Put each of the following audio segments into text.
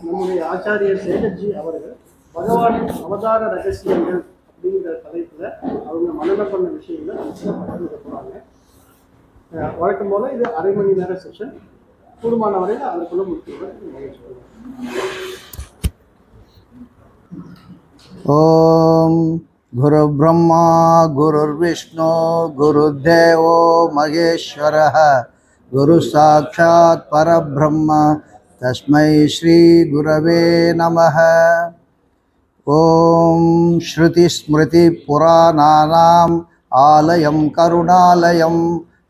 நம்முடைய ஆச்சாரியர் சேகர்ஜி அவர்கள் பகவானின் அவதார ரகசியங்கள் அப்படிங்கிற தலைப்பில் அவங்க மனநம் பண்ண விஷயங்களை பகிர்ந்து போகிறாங்க. வழக்கம் போல் இது அரை மணி நேர செஷன். கூடுமான வரையில் அதற்குள்ள முடிச்சுடுவேன். ஓம் குரு பிரம்மா குருர்விஷ்ணு குருதேவோ மகேஸ்வரः குரு சாட்சாத் பரபிரம்ம தஸ்மை ஸ்ரீ குரவே நமः. ஓம் ஸ்ருதி ஸ்மிருதி புராணானாம் ஆலயம் கருணாலயம்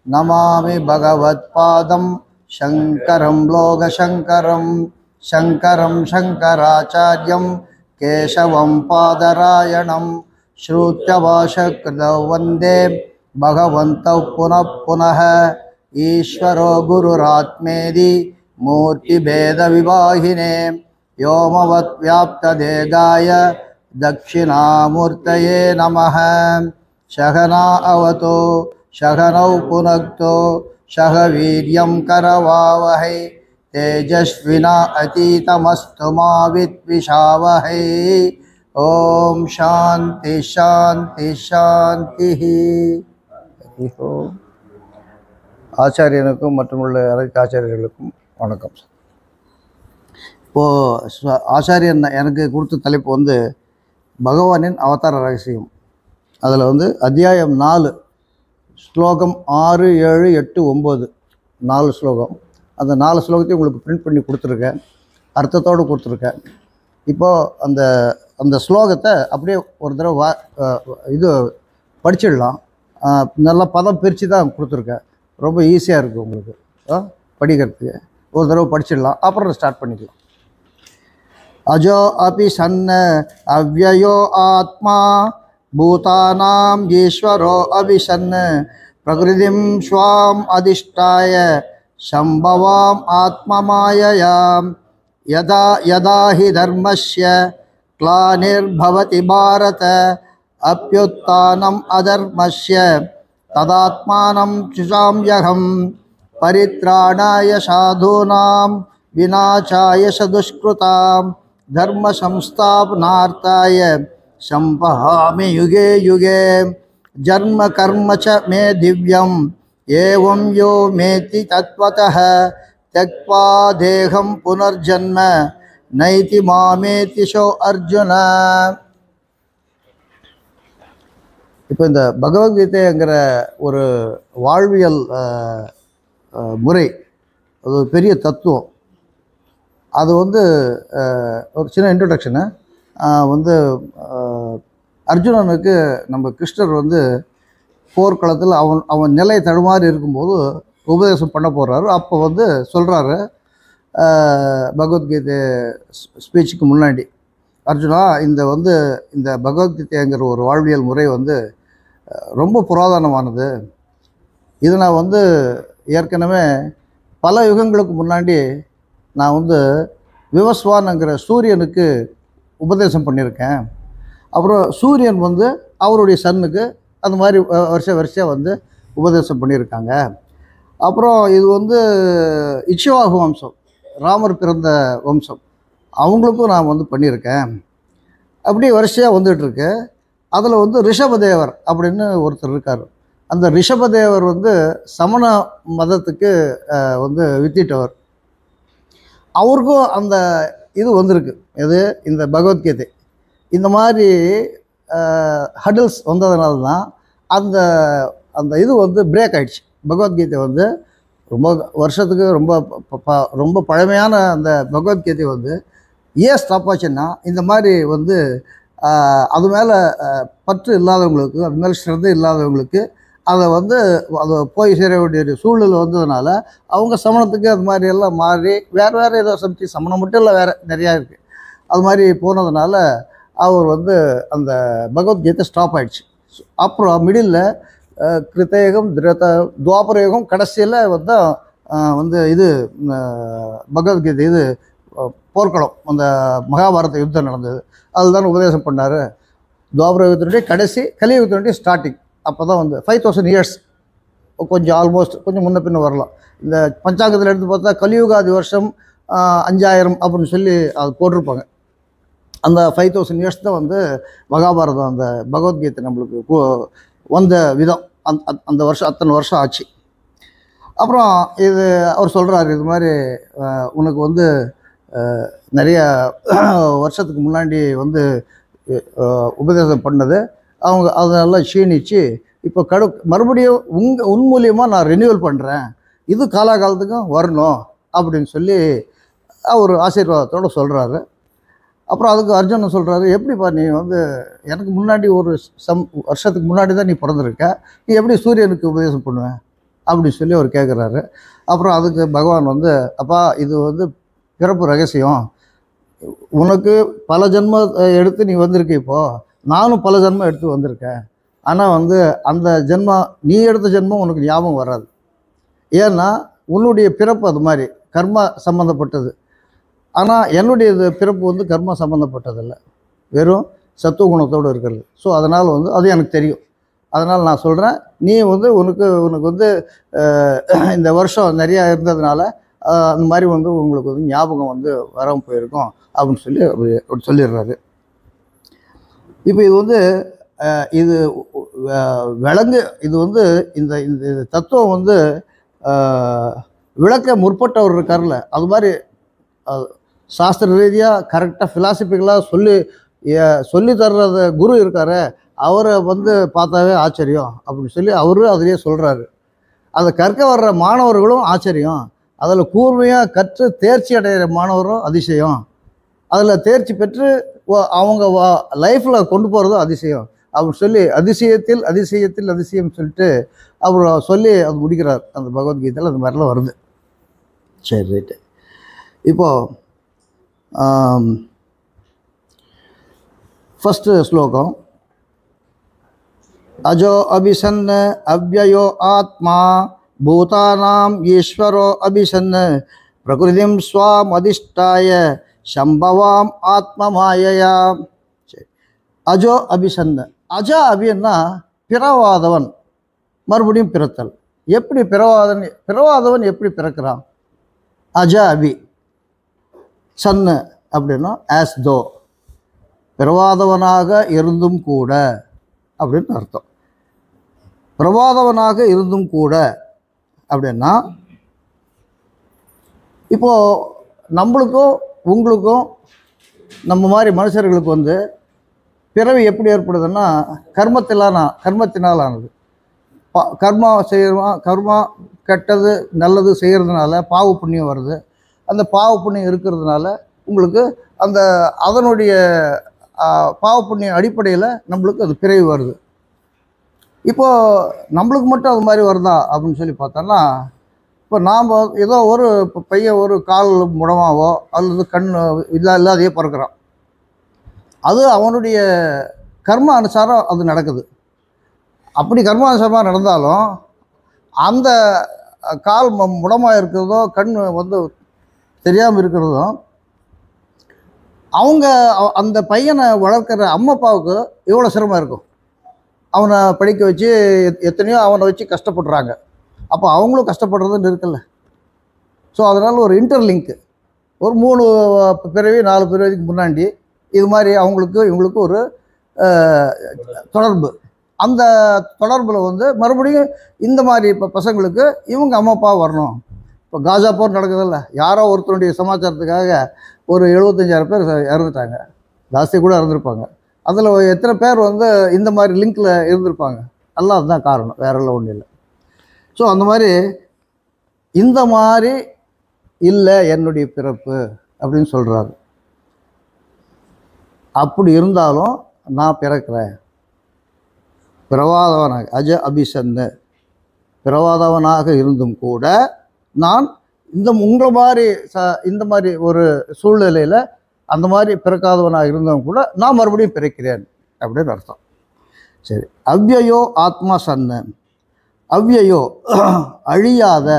நமாமி பகவத்பாதம் சங்கரம் லோகசங்கரம் சங்கரம் சங்கராச்சார்யம் கேசவம் பாதராயணம் ஸ்ருத்யவாசக்ருதௌ வந்தே பகவந்தௌ புனః புனः ஈஸ்வரோ குருராத்மேதி மூர்த்திபேத விவாஹினே யோமவத் வியாப்ததேகாய தட்சிணாமூர்த்தயே நமः. சகனா அவதோ சகனௌ புனக்தோ சக வீர்யம் கரவாவஹை तेजस्विना अतीतमस्तु मा विद्विषावहै. ओम शांति शांति शांति. ஆச்சாரியனுக்கும் மற்றுமுள்ள அனைத்து ஆச்சாரியர்களுக்கும் வணக்கம். இப்போது ஆச்சாரியன் எனக்கு கொடுத்த தலைப்பு வந்து பகவானின் அவதார ரகசியம். அதில் வந்து அத்தியாயம் 4 ஸ்லோகம் 6, 7, 8, 9 4 ஸ்லோகம். அந்த 4 ஸ்லோகத்தையும் உங்களுக்கு பிரிண்ட் பண்ணி கொடுத்துருக்கேன், அர்த்தத்தோடு கொடுத்துருக்கேன். இப்போது அந்த அந்த ஸ்லோகத்தை அப்படியே ஒரு தடவை இது படிச்சிடலாம். நல்லா பதம் பிரித்து தான் கொடுத்துருக்கேன். ரொம்ப ஈஸியாக இருக்குது உங்களுக்கு படிக்கிறதுக்கு. ஒரு தடவை படிச்சிடலாம், அப்புறம் ஸ்டார்ட் பண்ணிக்கலாம். அஜோ அபி சன்ன அவ்யயோ ஆத்மா பூதானாம் ஈஸ்வரோ அபிசன்ன பிரகிருதிம் ஸ்வாம் அதிஷ்டாய சம்பவாம் ஆத்மமாயயாம் யதா யதா ஹி தர்மஸ்ய க்ளானிர்பவதி பாரத அப்யுத்தானம் அதர்மஸ்ய ததாத்மானம் சுசாம்யகம் பரித்ராணாய சாதூனாம் விநாசாய சதுஷ்கிருதாம் தர்ம சம்ஸ்தாபனார்த்தாய சம்பஹாமி யுகே யுகே ஜன்ம கர்ம ச மே திவ்யம் ஏவம் யோ மேதி தத்வதः த்யக்வா தேகம் புனர்ஜன்ம நைதி மாமேதி சோ அர்ஜுன. இப்போ இந்த பகவத்கீதைங்கிற ஒரு வாழ்வியல் முறை, அது ஒரு பெரிய தத்துவம். அது வந்து ஒரு சின்ன இன்ட்ரொடக்ஷனு வந்து அர்ஜுனனுக்கு நம்ம கிருஷ்ணர் வந்து போர்க்களத்தில் அவன் நிலை தடுமாறி இருக்கும்போது உபதேசம் பண்ண போகிறாரு. அப்போ வந்து சொல்கிறாரு பகவத்கீதை ஸ்பீச்சுக்கு முன்னாடி, அர்ஜுனா இந்த பகவத்கீதைங்கிற ஒரு வாழ்வியல் முறை வந்து ரொம்ப புராதனமானது. இது நான் வந்து ஏற்கனவே பல யுகங்களுக்கு முன்னாடி நான் வந்து விவஸ்வான்ங்கிற சூரியனுக்கு உபதேசம் பண்ணியிருக்கேன். அப்புறம் சூரியன் வந்து அவருடைய சன்னுக்கு அந்த மாதிரி வருஷம் வந்து உபதேசம் பண்ணியிருக்காங்க. அப்புறம் இது வந்து இக்ஷ்வாகு வம்சம், ராமர் பிறந்த வம்சம், அவங்களுக்கும் நான் வந்து பண்ணியிருக்கேன். அப்படி வரிசையாக வந்துட்டுருக்கு. அதில் வந்து ரிஷபதேவர் அப்படின்னு ஒருத்தர் இருக்கார். அந்த ரிஷபதேவர் வந்து சமண மதத்துக்கு வந்து வித்திட்டவர். அவருக்கும் அந்த இது வந்திருக்கு. இது இந்த பகவத்கீதை இந்த மாதிரி ஹடில்ஸ் வந்ததுனால தான் அந்த அந்த இது வந்து பிரேக் ஆகிடுச்சு. பகவத்கீதை வந்து ரொம்ப வருஷத்துக்கு ரொம்ப பழமையான அந்த பகவத்கீதை வந்து ஏன் ஸ்டாப் ஆச்சுன்னா, இந்த மாதிரி வந்து அது மேலே பற்று இல்லாதவங்களுக்கு, அது மேலே ஸ்ரத்தை இல்லாதவங்களுக்கு அதை போய் சேர வேண்டிய சூழ்நிலை வந்ததுனால அவங்க சமணத்துக்கு அது மாதிரி எல்லாம் மாறி வேறு ஏதோ சம்திங், சமணம் மட்டும் இல்லை, வேறு நிறையா இருக்குது. அது மாதிரி போனதுனால அவர் வந்து அந்த பகவத்கீதை ஸ்டாப் ஆகிடுச்சு. அப்புறம் மிடில் கிருத்தயுகம், துவாபரயுகம், கடைசியில் வந்து இது பகவத்கீதை இது போர்க்களம், அந்த மகாபாரத யுத்தம் நடந்தது, அதுதான் உபதேசம் பண்ணார். துவாபரயுகத்தினுடைய கடைசி, கலியுகத்தினுடைய ஸ்டார்டிங். அப்போ தான் வந்து 5000 இயர்ஸ், கொஞ்சம் ஆல்மோஸ்ட் கொஞ்சம் முன்ன பின்ன வரலாம். இந்த பஞ்சாங்கத்தில் எடுத்து பார்த்தா கலியுகாதி வருஷம் 5000 அப்படின்னு சொல்லி அது போட்டிருப்பாங்க. அந்த 5000 இயர்ஸ் தான் வந்து மகாபாரதம் அந்த பகவத்கீதை நம்மளுக்கு வந்த விதம். அந்த வருஷம் அத்தனை வருஷம் ஆச்சு. அப்புறம் இது அவர் சொல்கிறாரு, இது மாதிரி உனக்கு வந்து நிறைய வருஷத்துக்கு முன்னாடி வந்து உபதேசம் பண்ணது அவங்க அதெல்லாம் க்ஷீணிச்சு இப்போ மறுபடியும் உன் மூலியமாக நான் ரெனியூவல் பண்ணுறேன், இது காலாகாலத்துக்கும் வரணும் அப்படின்னு சொல்லி அவர் ஆசீர்வாதத்தோடு சொல்கிறாரு. அப்புறம் அதுக்கு அர்ஜுனன் சொல்கிறாரு, எப்படிப்பா நீ வந்து எனக்கு முன்னாடி ஒரு வருஷத்துக்கு முன்னாடி தான் நீ பிறந்திருக்க, நீ எப்படி சூரியனுக்கு உபதேசம் பண்ணுவேன் அப்படின்னு சொல்லி அவர் கேட்குறாரு. அப்புறம் அதுக்கு பகவான் வந்து, அப்பா இது வந்து பிறப்பு ரகசியம், உனக்கு பல ஜென்மம் எடுத்து நீ வந்திருக்க, இப்போது நானும் பல ஜென்மம் எடுத்து வந்திருக்கேன். ஆனால் வந்து அந்த ஜென்மம் நீ எடுத்த ஜென்மம் உனக்கு ஞாபகம் வராது. ஏன்னா உன்னுடைய பிறப்பு அது மாதிரி கர்மா சம்மந்தப்பட்டது. ஆனால் என்னுடைய பிறப்பு வந்து கர்மா சம்மந்தப்பட்டதில்லை, வெறும் சத்துவகுணத்தோடு இருக்கிறது. ஸோ அதனால் வந்து அது எனக்கு தெரியும். அதனால் நான் சொல்கிறேன், நீ வந்து உனக்கு வந்து இந்த வருஷம் நிறையா இருந்ததுனால அந்த மாதிரி வந்து உங்களுக்கு வந்து ஞாபகம் வந்து வராமல் போயிருக்கும் அப்படின்னு சொல்லி அப்படி சொல்லிடுறாரு. இப்போ இது வந்து இது விலங்கு இது வந்து இந்த இந்த தத்துவம் வந்து விளக்க முற்பட்டவர் இருக்கார்ல, அது மாதிரி சாஸ்திர ரீதியாக கரெக்டாக ஃபிலாசபிக்கலாக சொல்லி தர்றது குரு இருக்கார், அவரை வந்து பார்த்தாவே ஆச்சரியம் அப்படின்னு சொல்லி அவரும் அதிலே சொல்கிறாரு. அதை கற்க வர்ற மாணவர்களும் ஆச்சரியம், அதில் கூர்மையாக கற்று தேர்ச்சி அடைகிற மாணவரும் அதிசயம், அதில் தேர்ச்சி பெற்று அவங்க லைஃப்பில் கொண்டு போகிறதும் அதிசயம் அப்படின்னு சொல்லி அதிசயத்தில் அதிசயத்தில் அதிசயம் சொல்லிட்டு அவர் சொல்லி அது முடிக்கிறார். அந்த பகவத்கீதையில் அந்த மாதிரிலாம் வருது. சரி, ரைட்டு. இப்போது ஃபஸ்ட்டு ஸ்லோகம், அஜோ அபிசன் அவ்யயோ ஆத்மா பூதானாம் ஈஸ்வரோ அபிசன் பிரகிருதிம் ஸ்வாம் அதிஷ்டாய சம்பவாம் ஆத்மமாயையா. சரி, அஜோ அபிசன். அஜா அபின்னா பிறவாதவன், மறுபடியும் பிறத்தல். எப்படி பிறவாதவன் எப்படி பிறக்கிறான்? அஜா அபி. சன்னு அப்படின்னா ஆஸ் தோ, பிறவாதவனாக இருந்தும் கூட அப்படின்னு அர்த்தம். பிரவாதவனாக இருந்தும் கூட அப்படின்னா, இப்போது நம்மளுக்கும் உங்களுக்கும் நம்ம மாதிரி மனுஷர்களுக்கு வந்து பிறவி எப்படி ஏற்படுதுன்னா கர்மத்தினால் ஆனது. கர்மா செய்கிறோம், கர்மா கெட்டது நல்லது செய்கிறதுனால பாவ புண்ணியம் வருது. அந்த பாவ புண்ணியம் இருக்கிறதுனால உங்களுக்கு அதனுடைய பாவ புண்ணியம் அடிப்படையில் நம்மளுக்கு அது பிறவி வருது. இப்போது நம்மளுக்கு மட்டும் அது மாதிரி வருதா அப்படின்னு சொல்லி பார்த்தோன்னா, இப்போ நாம் ஏதோ ஒரு பையன் ஒரு கால் முடமாவோ அல்லது கண் இல்லாதையே பிறக்கிறான், அது அவனுடைய கர்ம அனுசாரம் அது நடக்குது. அப்படி கர்மானுசாரமாக நடந்தாலும் அந்த கால் முடமாக இருக்கிறதோ கண் வந்து தெரியாமல் இருக்கிறதும் அவங்க அந்த பையனை வளர்க்குற அம்மா அப்பாவுக்கு எவ்வளோ சிரமம் இருக்கும். அவனை படிக்க வச்சு எத்தனையோ அவனை வச்சு கஷ்டப்படுறாங்க. அப்போ அவங்களும் கஷ்டப்படுறதுன்னு இருக்குல்ல. ஸோ அதனால் ஒரு இன்டர்லிங்க்கு, ஒரு 3 பிறவி 4 பிறவிக்கு முன்னாடி இது மாதிரி இவங்களுக்கு ஒரு தொடர்பு. அந்த தொடர்பில் வந்து மறுபடியும் இந்த மாதிரி இப்போ பசங்களுக்கு இவங்க அம்மா அப்பா வரணும். இப்போ காஜா போர் நடக்குதில்ல, யாரோ ஒருத்தருடைய சமாச்சாரத்துக்காக ஒரு 75,000 பேர் இறந்துட்டாங்க, ஜாஸ்தி கூட இறந்துருப்பாங்க. அதில் எத்தனை பேர் வந்து இந்த மாதிரி லிங்கில் இருந்திருப்பாங்க? எல்லாம் அதுதான் காரணம், வேறெல்லாம் ஒன்றும் இல்லை. ஸோ அந்த மாதிரி இந்த மாதிரி இல்லை என்னுடைய பிறப்பு அப்படின்னு சொல்கிறாரு. அப்படி இருந்தாலும் நான் பிறக்கிறேன், பிறவாதவனாக அஜ அபிசன்னு பிறவாதவனாக இருந்தும் கூட நான் உங்களை மாதிரி இந்த மாதிரி ஒரு சூழ்நிலையில் அந்த மாதிரி பிறக்காதவனாக இருந்தவன் கூட நான் மறுபடியும் பிறக்கிறேன் அப்படின்னு அர்த்தம். சரி, அவ்யயோ ஆத்மா சன்னு. அவ்யயோ அழியாத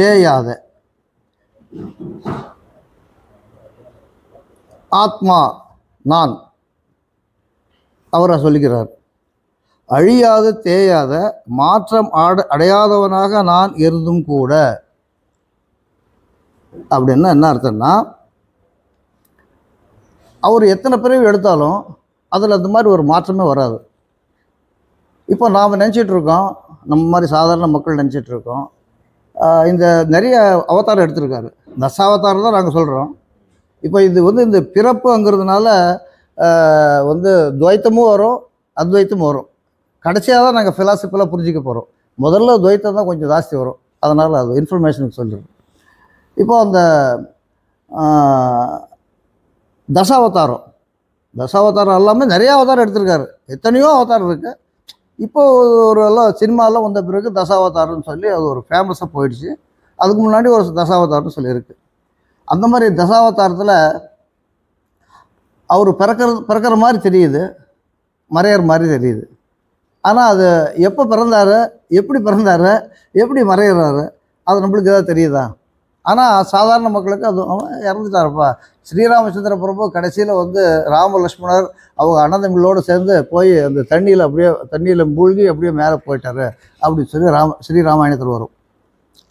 தேயாத, ஆத்மா நான் அவரை சொல்லுகிறார். அழியாத தேயாத மாற்றம் அடையாதவனாக நான் இருந்தும் கூட அப்படின்னா என்ன அர்த்தம்னா, அவர் எத்தனை பிறவி எடுத்தாலும் அதில் அந்த மாதிரி ஒரு மாற்றமே வராது. இப்போ நாம் நினச்சிட்ருக்கோம், நம்ம மாதிரி சாதாரண மக்கள் நினச்சிட்ருக்கோம், இந்த நிறைய அவதாரம் எடுத்திருக்காரு. தசாவதாரம் தான் நாங்கள் சொல்கிறோம். இப்போ இது வந்து இந்த பிறப்புங்கிறதுனால வந்து துவைத்தமும் வரும், அத்வைத்தமும் வரும். கடைசியாக தான் நாங்கள் ஃபிலாசபிலாம் புரிஞ்சிக்க போகிறோம். முதல்ல துவைத்தம் தான் கொஞ்சம் ஜாஸ்தி வரும். அதனால் அது இன்ஃபர்மேஷனுக்கு சொல்லிடுறோம். இப்போ அந்த தசாவதாரம் எல்லாமே நிறைய அவதாரம் எடுத்திருக்காரு. எத்தனையோ அவதாரம் இருக்குது. இப்போ ஒரு எல்லாம் சினிமாலாம் வந்த பிறகு தசாவதாரம்னு சொல்லி அது ஒரு ஃபேமஸாக போயிடுச்சு. அதுக்கு முன்னாடி ஒரு தசாவதாரம்னு சொல்லியிருக்கு. அந்த மாதிரி தசாவதாரத்தில் அவர் பிறக்கிற மாதிரி தெரியுது, மறையிற மாதிரி தெரியுது. ஆனால் அது எப்போ பிறந்தார், எப்படி மறையிறாரு, அது நம்மளுக்கு ஏதாவது தெரியுதா? ஆனால் சாதாரண மக்களுக்கு அது இறந்துட்டாருப்பா. ஸ்ரீராமச்சந்திர பிரபு கடைசியில் வந்து ராம லக்ஷ்மணர் அவங்க அண்ணந்தமிழோடு சேர்ந்து போய் அந்த தண்ணியில் மூழ்கி அப்படியே மேலே போயிட்டார் அப்படின்னு சொல்லி ஸ்ரீராமாயணத்தில் வரும்.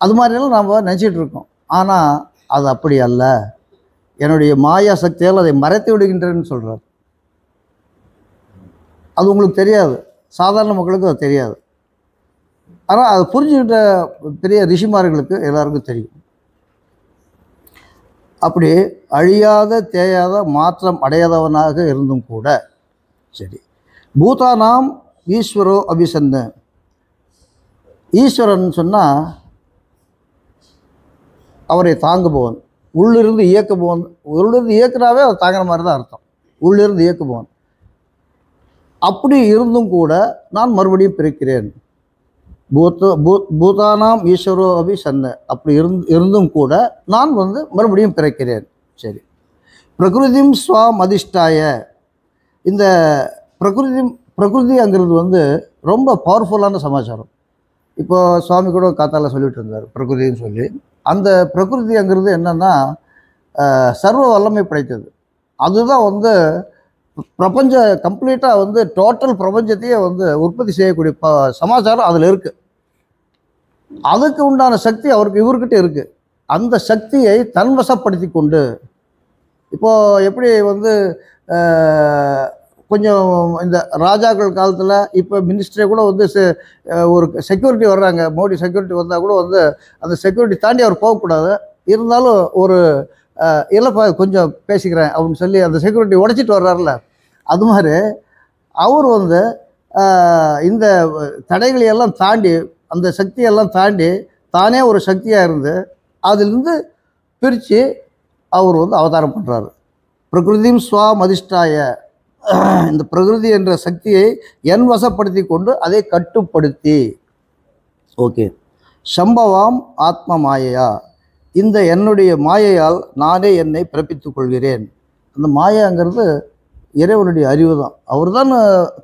அது மாதிரியெல்லாம் நாம் நினச்சிட்டு இருக்கோம். ஆனால் அது அப்படி அல்ல. என்னுடைய மாயா சக்தியால் அதை மறைத்து விடுகின்றேன்னு சொல்கிறார். அது உங்களுக்கு தெரியாது, சாதாரண மக்களுக்கு அது தெரியாது. ஆனால் அதை புரிஞ்சுக்கிட்ட பெரிய ரிஷிமார்களுக்கு எல்லாருக்கும் தெரியும். அப்படி அழியாத தேயாத மாற்றம் அடையாதவனாக இருந்தும் கூட சரி, பூதானாம் ஈஸ்வரோ அபிசன்னு. ஈஸ்வரன் சொன்னால் அவரை தாங்குபவன், உள்ளிருந்து இயக்குபவன். உள்ளிருந்து இயக்குனாவே அதை தாங்குற மாதிரி தான் அர்த்தம். உள்ளிருந்து இயக்குபவன். அப்படி இருந்தும் கூட நான் மறுபடியும் பிறக்கிறேன். பூதானாம் ஈஸ்வரோ அபி சன்னு. அப்படி இருந்தும் கூட நான் வந்து மறுபடியும் பிறக்கிறேன். சரி, பிரகிருதிம் ஸ்வாம் அதிஷ்டாய. இந்த பிரகிருதிங்கிறது வந்து ரொம்ப பவர்ஃபுல்லான சமாச்சாரம். இப்போ சுவாமி கூட காத்தால சொல்லிட்டு இருந்தார் பிரகிருதின்னு சொல்லி. அந்த பிரகிருதிங்கிறது என்னன்னா சர்வ வல்லமை படைத்தது. அதுதான் வந்து பிரபஞ்ச கம்ப்ளீட்டாக வந்து டோட்டல் பிரபஞ்சத்தையே வந்து உற்பத்தி செய்யக்கூடிய சமாச்சாரம் அதில் இருக்குது. அதுக்கு உண்டான சக்தி இவர்கிட்ட இருக்குது. அந்த சக்தியை தன்வசப்படுத்தி கொண்டு, இப்போது எப்படி வந்து கொஞ்சம் இந்த ராஜாக்கள் காலத்தில் இப்போ மினிஸ்டரே கூட வந்து ஒரு செக்யூரிட்டி வர்றாங்க, மோடி செக்யூரிட்டி வந்தால் கூட வந்து அந்த செக்யூரிட்டி தாண்டி அவர் போகக்கூடாது. இருந்தாலும் ஒரு இல்லைப்பா கொஞ்சம் பேசிக்கிறேன் அப்படின்னு சொல்லி அந்த செக்யூரிட்டி உடைச்சிட்டு வர்றாருல, அது மாதிரி அவர் வந்து இந்த தடைகளையெல்லாம் தாண்டி, அந்த சக்தியெல்லாம் தாண்டி தானே ஒரு சக்தியாக இருந்து அதிலிருந்து பிரித்து அவர் வந்து அவதாரம் பண்ணுறாரு. பிரகிருதிம் ஸ்வாம் அதிஷ்டாய. இந்த பிரகிருதி என்ற சக்தியை என் வசப்படுத்தி கொண்டு அதை கட்டுப்படுத்தி, ஓகே, சம்பவாம் ஆத்ம மாயையா. இந்த என்னுடைய மாயையால் நானே என்னை பிறப்பித்துக் கொள்கிறேன். அந்த மாயாங்கிறது இறைவனுடைய அறிவு தான். அவர் தான்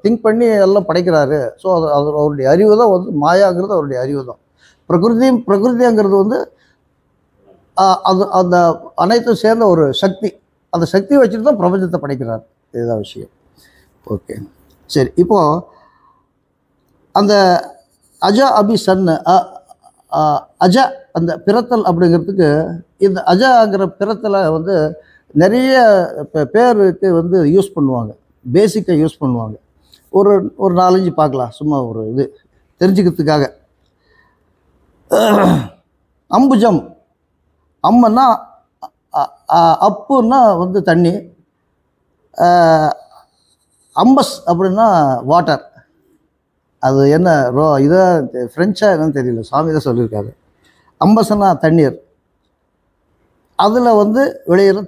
திங்க் பண்ணி எல்லாம் படைக்கிறாரு. ஸோ அது அவருடைய அறிவு தான் வந்து மாயாங்கிறது அவருடைய அறிவு தான். பிரகிருதிங்கிறது வந்து அது அந்த அனைத்தும் சேர்ந்த ஒரு சக்தி. அந்த சக்தியை வச்சுட்டு தான் பிரபஞ்சத்தை படைக்கிறார். இதுதான் விஷயம். ஓகே, சரி. இப்போது அந்த அஜ அபி சன்னு, அஜ அந்த பிறத்தல் அப்படிங்கிறதுக்கு இந்த அஜாங்கிற பிறத்தலை வந்து நிறைய பேருக்கு வந்து யூஸ் பண்ணுவாங்க, பேசிக்காக யூஸ் பண்ணுவாங்க. ஒரு 4-5 பார்க்கலாம், சும்மா ஒரு இது தெரிஞ்சுக்கிறதுக்காக. அம்புஜம், அம்மன்னா அப்புன்னா வந்து தண்ணி, அம்பஸ் அப்படின்னா வாட்டர். அது என்ன இதை ஃப்ரெஞ்சா என்னன்னு தெரியல, சாமி தான் சொல்லியிருக்காரு. அம்பஸ்னா தண்ணீர். அதில் வந்து விளையிற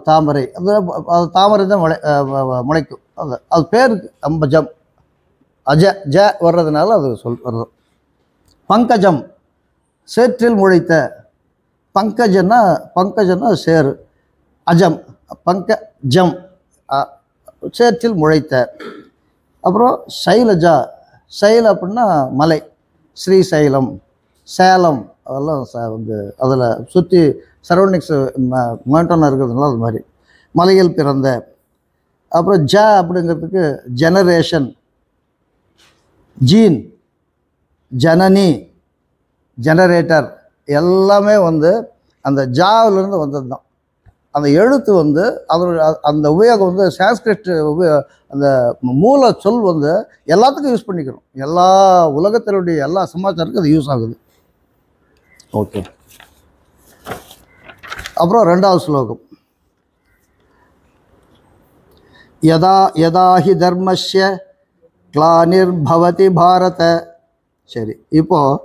தாமரை, அது தாமரை தான் முளைக்கும். அது பேருக்கு அம்பஜம். ஜ வர்றதுனால அது வருது. பங்கஜம், சேற்றில் முளைத்த. பங்கஜன்னா சேரு. அஜம் பங்கஜம், சேற்றில் முளைத்த. அப்புறம் சைலஜா, சைல் அப்படின்னா மலை. ஸ்ரீசைலம், சேலம், அதெல்லாம் வந்து அதில் சுற்றி சரௌண்டிங்ஸ் மவுண்டனாக இருக்கிறதுனால அது மாதிரி மலையில் பிறந்த. அப்புறம் ஜ அப்படிங்கிறதுக்கு ஜெனரேஷன், ஜீன், ஜனனி, ஜெனரேட்டர் எல்லாமே வந்து அந்த ஜாவிலிருந்து வந்தது தான். அந்த எழுத்து வந்து அதோட அந்த உபயோகம் வந்து சான்ஸ்கிரிட் அந்த மூல சொல் வந்து எல்லாத்துக்கும் யூஸ் பண்ணிக்கிறோம். எல்லா உலகத்தினுடைய எல்லா சமாச்சாரத்துக்கும் அது யூஸ் ஆகுது. ஓகே, அப்புறம் 2வது ஸ்லோகம். யதா யதாஹி தர்மஸ்ய கிளானிர்பவதி பாரத. சரி, இப்போது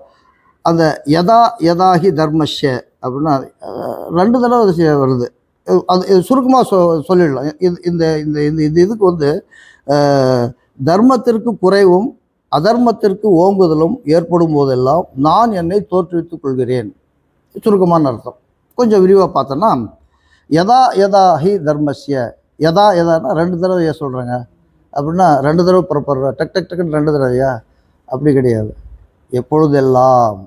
அந்த யதா யதாஹி தர்மஸ்ய அப்படின்னா 2 தடவை வருது. அது சுருக்கமாக சொல்லிடலாம். இந்த இந்த இந்த இதுக்கு வந்து தர்மத்திற்கு குறைவும் அதர்மத்திற்கு ஓங்குதலும் ஏற்படும் போதெல்லாம் நான் என்னை தோற்றுவித்துக் கொள்கிறேன், சுருக்கமான அர்த்தம். கொஞ்சம் விரிவாக பார்த்தோன்னா, யதா யதா ஹி தர்மஸ்ய, யதா யதான்னா 2 தடவை சொல்கிறாங்க அப்படின்னா 2 தடவை புறப்படுற டக் டக் டக்குன்னு 2 தடவையா? அப்படி கிடையாது. எப்பொழுதெல்லாம்,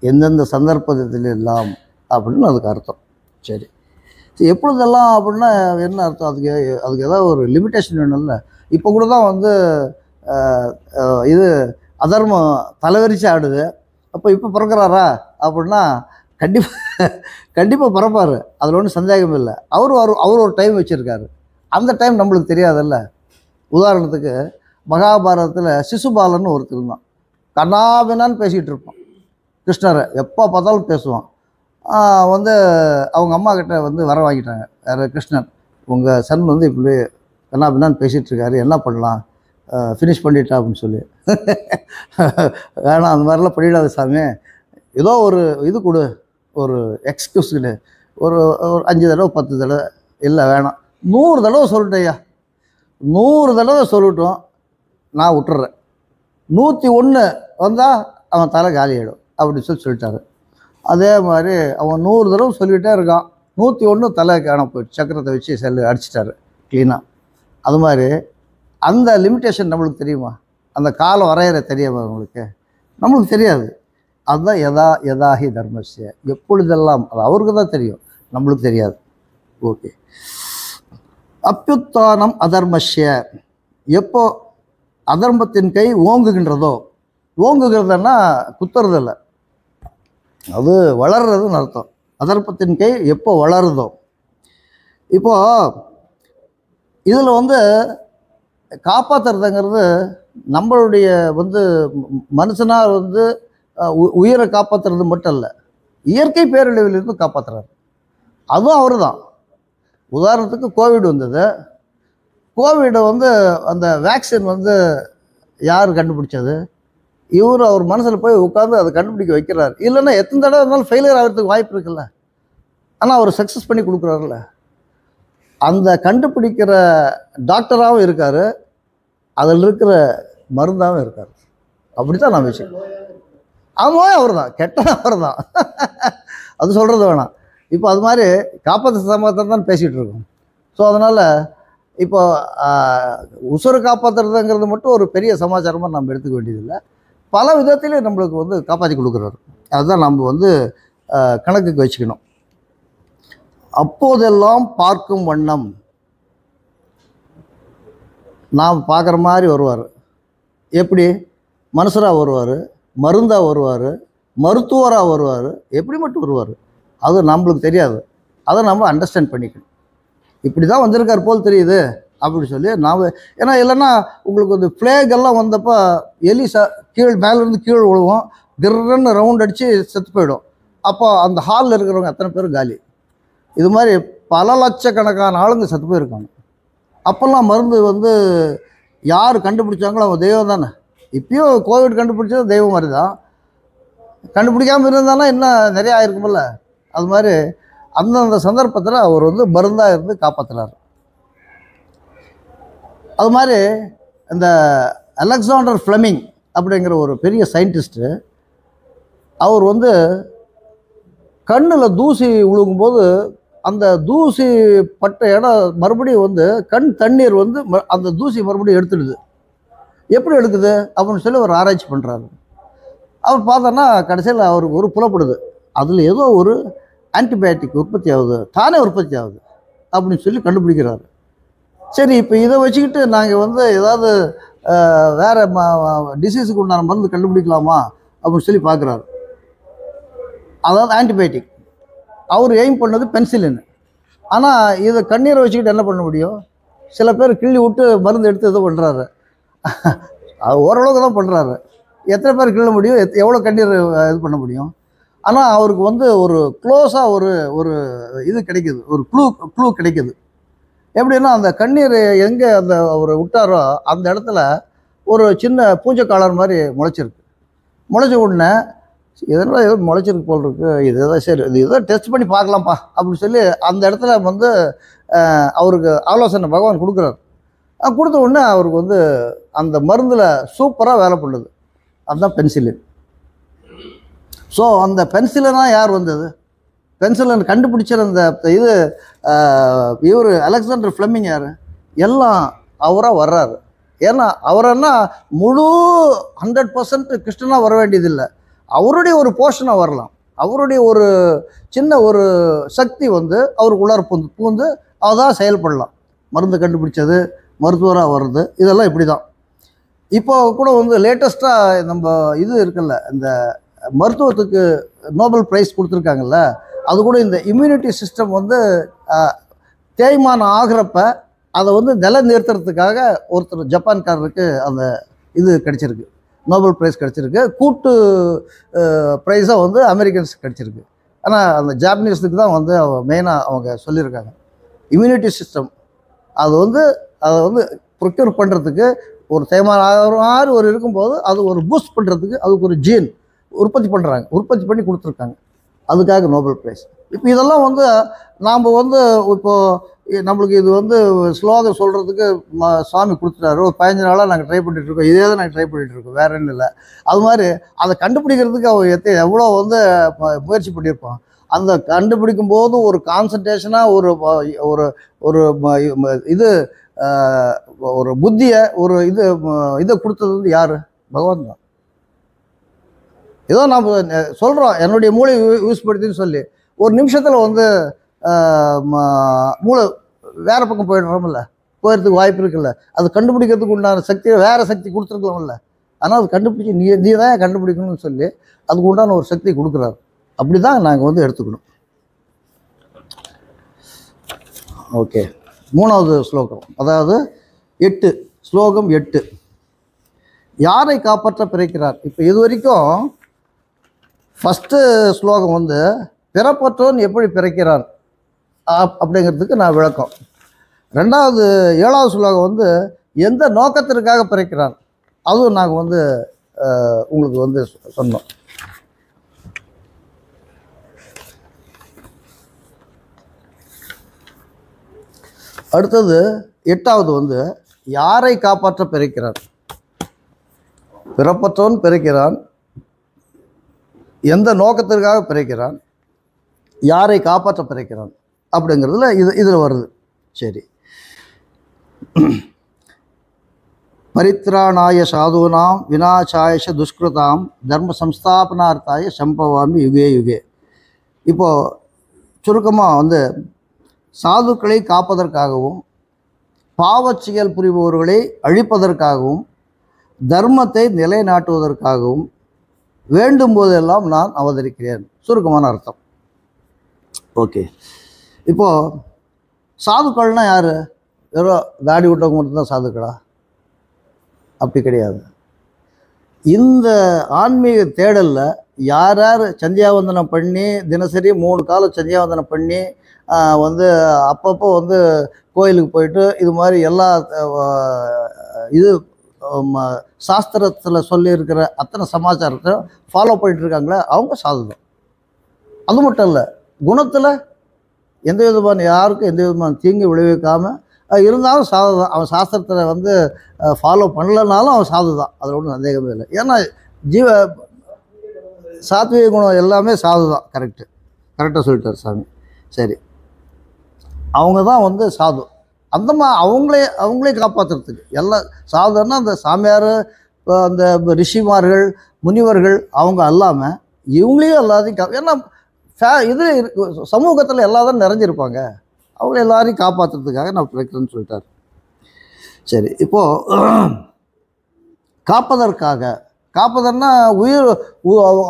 எந்தெந்த சந்தர்ப்பத்தில் எல்லாம் அப்படின்னு அதுக்கு அர்த்தம். சரி, எப்பொழுதெல்லாம் அப்படின்னா என்ன அர்த்தம்? அதுக்கு ஏதாவது ஒரு லிமிட்டேஷன் வேணும்ல. இப்போ கூட தான் வந்து இது அதர்மம் தலைவரிச்சு ஆடுது. அப்போ இப்போ பிறக்கிறாரா அப்படின்னா கண்டிப்பாக பிறப்பார், அதில் ஒன்றும் சந்தேகம் இல்லை. அவர் ஒரு டைம் வச்சுருக்காரு. அந்த டைம் நம்மளுக்கு தெரியாதுல்ல. உதாரணத்துக்கு மகாபாரதத்தில் சிசுபாலன்னு ஒருத்தர் இருந்தான். கண்ணாபின்னான்னு பேசிகிட்டு இருப்பான். கிருஷ்ணரை எப்போ பார்த்தாலும் பேசுவான். வந்து அவங்க அம்மா கிட்ட வந்து வர வாங்கிட்டாங்க. யார்? கிருஷ்ணன். உங்கள் சன் வந்து இப்படி கண்ணாபின்னான்னு பேசிகிட்டு இருக்காரு, என்ன பண்ணலாம், ஃபினிஷ் பண்ணிட்டா அப்படின்னு சொல்லி. வேணாம், அந்த மாதிரிலாம் பண்ணிடாத சாமி, ஏதோ ஒரு இது கொடு, ஒரு எக்ஸ்கியூஸ் கொடு, ஒரு 5 தடவை 10 தடவை, இல்லை வேணாம் 100 தடவை சொல்லிட்டேயா, 100 தடவை சொல்லட்டும், நான் விட்டுறேன், 101 வந்தால் அவன் தலை காலி ஆகிடும் அப்படின்னு சொல்லிட்டாரு. அதே மாதிரி அவன் 100 தடவை சொல்லிகிட்டே இருக்கான். 101 தலை காண போயிட்டு சக்கரத்தை வச்சு செல்லு அடிச்சிட்டாரு க்ளீனாக. அது மாதிரி அந்த லிமிட்டேஷன் நம்மளுக்கு தெரியுமா? அந்த காலம் வரையற தெரியுமா உங்களுக்கு? நம்மளுக்கு தெரியாது. அதுதான் யதா யதாஹி தர்மஸ்ய, எப்பொழுதெல்லாம். அது அவருக்கு தான் தெரியும், நம்மளுக்கு தெரியாது. ஓகே, அப்யுத்தானம் அதர்மஸ்ய, எப்போ அதர்மத்தின் கை ஓங்குகின்றதோ, ஓங்குகிறதுன்னா குத்துறதில்லை, அது வளர்றதுன்னு அர்த்தம். அதர்மத்தின் கை எப்போ வளருதோ. இப்போது இதில் வந்து காப்பாற்றுறதுங்கிறது நம்மளுடைய வந்து மனுஷனாக வந்து உயிரை காப்பாற்றுறது மட்டும் இல்லை, இயற்கை பேரழிவிலிருந்து காப்பாற்றுறாரு. அதுவும் அவர் தான். உதாரணத்துக்கு கோவிட் வந்தது. கோவிடை வந்து அந்த வேக்சின் வந்து யார் கண்டுபிடிச்சது? அவர் மனசில் போய் உட்காந்து அதை கண்டுபிடிக்க வைக்கிறார். இல்லைன்னா எத்தனை தடவை இருந்தாலும் ஃபெயிலியர் ஆகிறதுக்கு வாய்ப்பு இருக்குல்ல. ஆனால் அவர் சக்ஸஸ் பண்ணி கொடுக்குறாருல்ல. அந்த கண்டுபிடிக்கிற டாக்டராகவும் இருக்கார், அதில் இருக்கிற மருந்தாகவும் இருக்கார். அப்படி தான் நான் விஷயம். ஆமாம், அவர் தான், கெட்ட அவர் தான். அது சொல்கிறது வேணாம். இப்போ அது மாதிரி காப்பாற்ற சமாதானம் தான் பேசிகிட்டு இருக்கோம். ஸோ அதனால் இப்போ உசுரை காப்பாற்றுறதுங்கிறது மட்டும் ஒரு பெரிய சமாச்சாரமாக நம்ம எடுத்துக்க வேண்டியதில்லை. பல விதத்திலே நம்மளுக்கு வந்து காப்பாற்றி கொடுக்குறாரு. அதுதான் நம்ம வந்து கணக்குக்கு வச்சுக்கணும். அப்போதெல்லாம் பார்க்கும் வண்ணம், நாம் பார்க்குற மாதிரி வருவார். எப்படி? மனுஷராக வருவார், மருந்தாக வருவார், மருத்துவராக வருவார், எப்படி மட்டும் வருவார், அது நம்மளுக்கு தெரியாது. அதை நம்ம அண்டர்ஸ்டாண்ட் பண்ணிக்கணும். இப்படி தான் வந்திருக்கார் போல் தெரியுது அப்படி சொல்லி நாம். ஏன்னா இல்லைன்னா உங்களுக்கு வந்து ஃப்ளேகெல்லாம் வந்தப்போ எலி மேலேருந்து கீழே விழுவோம், கிர்ன்னு ரவுண்ட் அடித்து செத்து போயிடும். அப்போ அந்த ஹாலில் இருக்கிறவங்க அத்தனை பேர் காலி. இது மாதிரி பல லட்சக்கணக்கான ஆளுங்க செத்து போயிருக்காங்க. அப்போல்லாம் மருந்து வந்து யார் கண்டுபிடிச்சாங்களோ அவங்க தெய்வம் தானே. இப்பயும் கோவிட் கண்டுபிடிச்சது தெய்வம் மாதிரி தான். கண்டுபிடிக்காமல் இருந்தாலும் இன்னும் நிறையா ஆயிருக்குமில்ல. அது மாதிரி அந்தந்த சந்தர்ப்பத்தில் அவர் வந்து மருந்தாக இருந்து காப்பாற்றுறாரு. அது மாதிரி இந்த அலெக்சாண்டர் ஃப்ளெமிங் அப்படிங்கிற ஒரு பெரிய சயின்டிஸ்ட்டு, அவர் வந்து கண்ணில் தூசி விழுங்கும்போது அந்த தூசி பட்ட இடம் மறுபடியும் வந்து கண் தண்ணீர் வந்து அந்த தூசி மறுபடியும் எடுத்துடுது. எப்படி எடுக்குது அப்படின்னு சொல்லி ஒரு ஆராய்ச்சி பண்ணுறாரு. அவர் பார்த்தோன்னா கடைசியில் அவருக்கு ஒரு புலப்படுது, அதில் ஏதோ ஒரு ஆன்டிபயோட்டிக் உற்பத்தி ஆகுது, தானே உற்பத்தி ஆகுது அப்படின்னு சொல்லி கண்டுபிடிக்கிறாரு. சரி, இப்போ இதை வச்சுக்கிட்டு நாங்கள் வந்து ஏதாவது வேறு டிசீஸுக்கு உண்டான மருந்து கண்டுபிடிக்கலாமா அப்படின்னு சொல்லி பார்க்குறாரு. அதாவது ஆன்டிபயோட்டிக். அவர் எய்ம் பண்ணது பென்சிலின். ஆனால் இதை கண்ணீரை வச்சுக்கிட்டு என்ன பண்ண முடியும்? சில பேர் கிள்ளி விட்டு மருந்து எடுத்து இது பண்ணுறாரு, ஓரளவுக்கு தான் பண்ணுறாரு. எத்தனை பேர் கிள்ள முடியும்? எவ்வளோ கண்ணீர் இது பண்ண முடியும்? ஆனால் அவருக்கு வந்து ஒரு க்ளோஸாக ஒரு இது கிடைக்குது, ஒரு க்ளூ கிடைக்குது. எப்படின்னா அந்த கண்ணீர் எங்கே அந்த அவர் விட்டாரோ அந்த இடத்துல ஒரு சின்ன பூஞ்சக்காலர் மாதிரி முளைச்சிருக்கு. முளைச்ச உடனே இதெல்லாம் ஏதோ முளைச்சிருக்கு போல் இருக்கு, இது எதாவது சரி இது ஏதோ டெஸ்ட் பண்ணி பார்க்கலாம்ப்பா அப்படின்னு சொல்லி அந்த இடத்துல வந்து அவருக்கு ஆலோசனை பகவான் கொடுக்குறாரு. கொடுத்த உடனே அவருக்கு வந்து அந்த மருந்தில் சூப்பராக வேலை பண்ணுது. அதுதான் பென்சிலின். ஸோ அந்த பென்சிலினாக யார் வந்தது? பென்சிலின் கண்டுபிடிச்ச அந்த இது இவர் அலெக்சாண்டர் ஃப்ளெமிங் யார்? எல்லாம் அவராக வர்றாரு. ஏன்னா அவரென்னா முழு 100% கிறிஸ்டனாக வர வேண்டியதில்லை, அவருடைய ஒரு போர்ஷனாக வரலாம். அவருடைய ஒரு சின்ன ஒரு சக்தி வந்து அவருக்குள்ளார பூந்து அதான் செயல்படலாம். மருந்து கண்டுபிடிச்சது, மருத்துவராக வர்றது, இதெல்லாம் இப்படி தான். இப்போ கூட வந்து லேட்டஸ்ட்டாக நம்ம இது இருக்குல்ல, இந்த மருத்துவத்துக்கு நோபல் ப்ரைஸ் கொடுத்துருக்காங்கல்ல, அது கூட இந்த இம்யூனிட்டி சிஸ்டம் வந்து தேய்மானம் ஆகிறப்ப அதை வந்து நிலைநிறுத்துறதுக்காக ஒருத்தர் ஜப்பான்காரருக்கு அந்த இது கிடச்சிருக்கு, நோபல் ப்ரைஸ் கிடச்சிருக்கு. கூட்டு ப்ரைஸாக வந்து அமெரிக்கன்ஸ் கிடச்சிருக்கு. ஆனால் அந்த ஜாப்பனீஸுக்கு தான் வந்து மெயினாக அவங்க சொல்லியிருக்காங்க. இம்யூனிட்டி சிஸ்டம் அதை வந்து ப்ரொக்யூர் பண்ணுறதுக்கு ஒரு தேய்மானம் ஆகிற மாதிரி ஒரு இருக்கும்போது அது ஒரு பூஸ்ட் பண்ணுறதுக்கு அதுக்கு ஒரு ஜீன் உற்பத்தி பண்ணி கொடுத்துருக்காங்க. அதுக்காக நோபல் ப்ரைஸ். இப்போ இதெல்லாம் வந்து நாம் வந்து இப்போது நம்மளுக்கு இது வந்து ஸ்லோகம் சொல்கிறதுக்கு சுவாமி கொடுத்துட்டாரு. ஒரு 15 நாளாக நாங்கள் ட்ரை பண்ணிகிட்ருக்கோம், இதே தான் நாங்கள் ட்ரை பண்ணிகிட்ருக்கோம், வேறு என்ன இல்லை. அது மாதிரி அதை கண்டுபிடிக்கிறதுக்கு அவர் எவ்வளோ வந்து முயற்சி பண்ணியிருப்போம். அந்த கண்டுபிடிக்கும் போது ஒரு கான்சன்ட்ரேஷனாக ஒரு இது ஒரு புத்தியை இதை கொடுத்தது வந்து யார்? பகவான் தான். ஏதோ நாம் சொல்கிறோம் என்னுடைய மூளை யூஸ் படுத்தின்னு சொல்லி ஒரு நிமிஷத்தில் வந்து மூளை வேறு பக்கம் போயிடுறதுக்கு வாய்ப்பு இருக்குல்ல. அது கண்டுபிடிக்கிறதுக்கு உண்டான சக்தியை வேறு சக்தி கொடுத்துருக்கலாம்ல. ஆனால் அது கண்டுபிடிச்சி நீ தான் கண்டுபிடிக்கணும்னு சொல்லி அதுக்கு உண்டான ஒரு சக்தி கொடுக்குறாரு. அப்படி தான் நாங்கள் வந்து எடுத்துக்கணும். ஓகே, 3வது ஸ்லோகம், அதாவது 8, ஸ்லோகம் 8. யாரை காப்பாற்ற பிறக்கிறார்? இப்போ இது வரைக்கும் ஃபஸ்ட்டு ஸ்லோகம் வந்து பிறப்பற்றோன் எப்படி பிறக்கிறான் அப்படிங்கிறதுக்கு நான் விளக்கம். 7வது ஸ்லோகம் வந்து எந்த நோக்கத்திற்காக பிறக்கிறான் அதுவும் நாங்கள் வந்து உங்களுக்கு வந்து சொன்னோம். அடுத்தது 8வது வந்து யாரை காப்பாற்ற பிறக்கிறான்? பிறப்பற்றோன் பிறக்கிறான், எந்த நோக்கத்திற்காக பிறக்கிறான், யாரை காப்பாற்ற பிறக்கிறான் அப்படிங்கிறதுல இதில் வருது. சரி, பரித்ராணாய சாதுனாம் விநாசாயஷ துஷ்கிருதாம் தர்ம சம்ஸ்தாபனார்த்தாய சம்பவாமி யுகே யுகே. இப்போது சுருக்கமாக வந்து சாதுக்களை காப்பதற்காகவும் பாவச் செயல் புரிபவர்களை அழிப்பதற்காகவும் தர்மத்தை நிலைநாட்டுவதற்காகவும் வேண்டும் போதெல்லாம் நான் அவதரிக்கிறேன். சுருக்கமான அர்த்தம். ஓகே, இப்போது சாதுக்கள்னால் யார்? வெறும் தாடி விட்டவங்க மட்டும்தான் சாதுக்களா? அப்படி கிடையாது. இந்த ஆன்மீக தேடலில் யார் யார் சந்தியாவந்தனம் பண்ணி தினசரி 3 காலம் சந்தியாவந்தனம் பண்ணி வந்து அப்பப்போ வந்து கோயிலுக்கு போயிட்டு இது மாதிரி எல்லா இது சாஸ்திரத்தில் சொல்லியிருக்கிற அத்தனை சமாச்சாரத்தை ஃபாலோ பண்ணிட்டுருக்காங்களே அவங்க சாது தான். அது மட்டும் இல்லை, குணத்தில் எந்த விதமான யாருக்கும் எந்த விதமான தீங்கு விளைவிக்காமல் இருந்தாலும் சாது தான். அவன் சாஸ்திரத்தில் வந்து ஃபாலோ பண்ணலைனாலும் அவன் சாது தான், அதில் ஒன்றும் சந்தேகமே இல்லை. ஏன்னா சாத்விக குணம் எல்லாமே சாது தான். கரெக்டாக சொல்லிட்டார் சாமி. சரி, அவங்க தான் வந்து சாது. அந்த அவங்களே காப்பாற்றுறதுக்கு எல்லாம் சாதுன்னா அந்த சாமியார், அந்த ரிஷிமார்கள், முனிவர்கள் அவங்க அல்லாமல் இவங்களையும் எல்லாத்தையும் ஏன்னா இது சமூகத்தில் எல்லாரும் நிறைஞ்சிருப்பாங்க, அவங்கள எல்லாரையும் காப்பாற்றுறதுக்காக நான் பிறக்கிறேன்னு சொல்லிட்டார். சரி, இப்போது காப்பதற்காக காப்பதன்னா உயிர்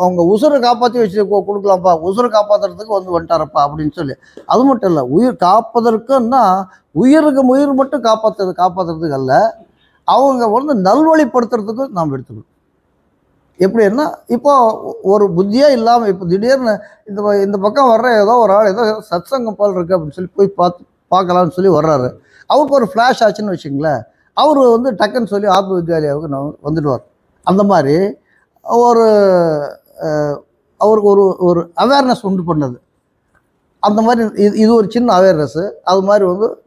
அவங்க உசுரை காப்பாற்றி வச்சு கொடுக்கலாம்ப்பா, உசுரை காப்பாற்றுறதுக்கு வந்துட்டாரப்பா அப்படின்னு சொல்லி. அது மட்டும் இல்லை, உயிர் காப்பதற்குன்னா உயிர் மட்டும் காப்பாற்றுறதுக்கு அல்ல, அவங்க நல்வழிப்படுத்துறதுக்கு நாம் எடுத்துக்கணும். எப்படின்னா, இப்போ ஒரு புத்தியே இல்லாமல் இப்போ திடீர்னு இந்த பக்கம் வர்ற ஏதோ ஒரு ஆள் ஏதோ சத்சங்கம் போல் இருக்குது அப்படின்னு சொல்லி போய் பார்க்கலான்னு சொல்லி வர்றாரு. அவருக்கு ஒரு ஃப்ளாஷ் ஆச்சுன்னு வச்சுங்களேன், அவர் டக்குன்னு சொல்லி ஆத்ம வித்யாலயாவுக்கு நான் வந்துடுவார். அந்த மாதிரி ஒரு அவருக்கு ஒரு அவேர்னஸ் உண்டு பண்ணது. அந்த மாதிரி இது ஒரு சின்ன அவேர்னஸ்ஸு. அது மாதிரி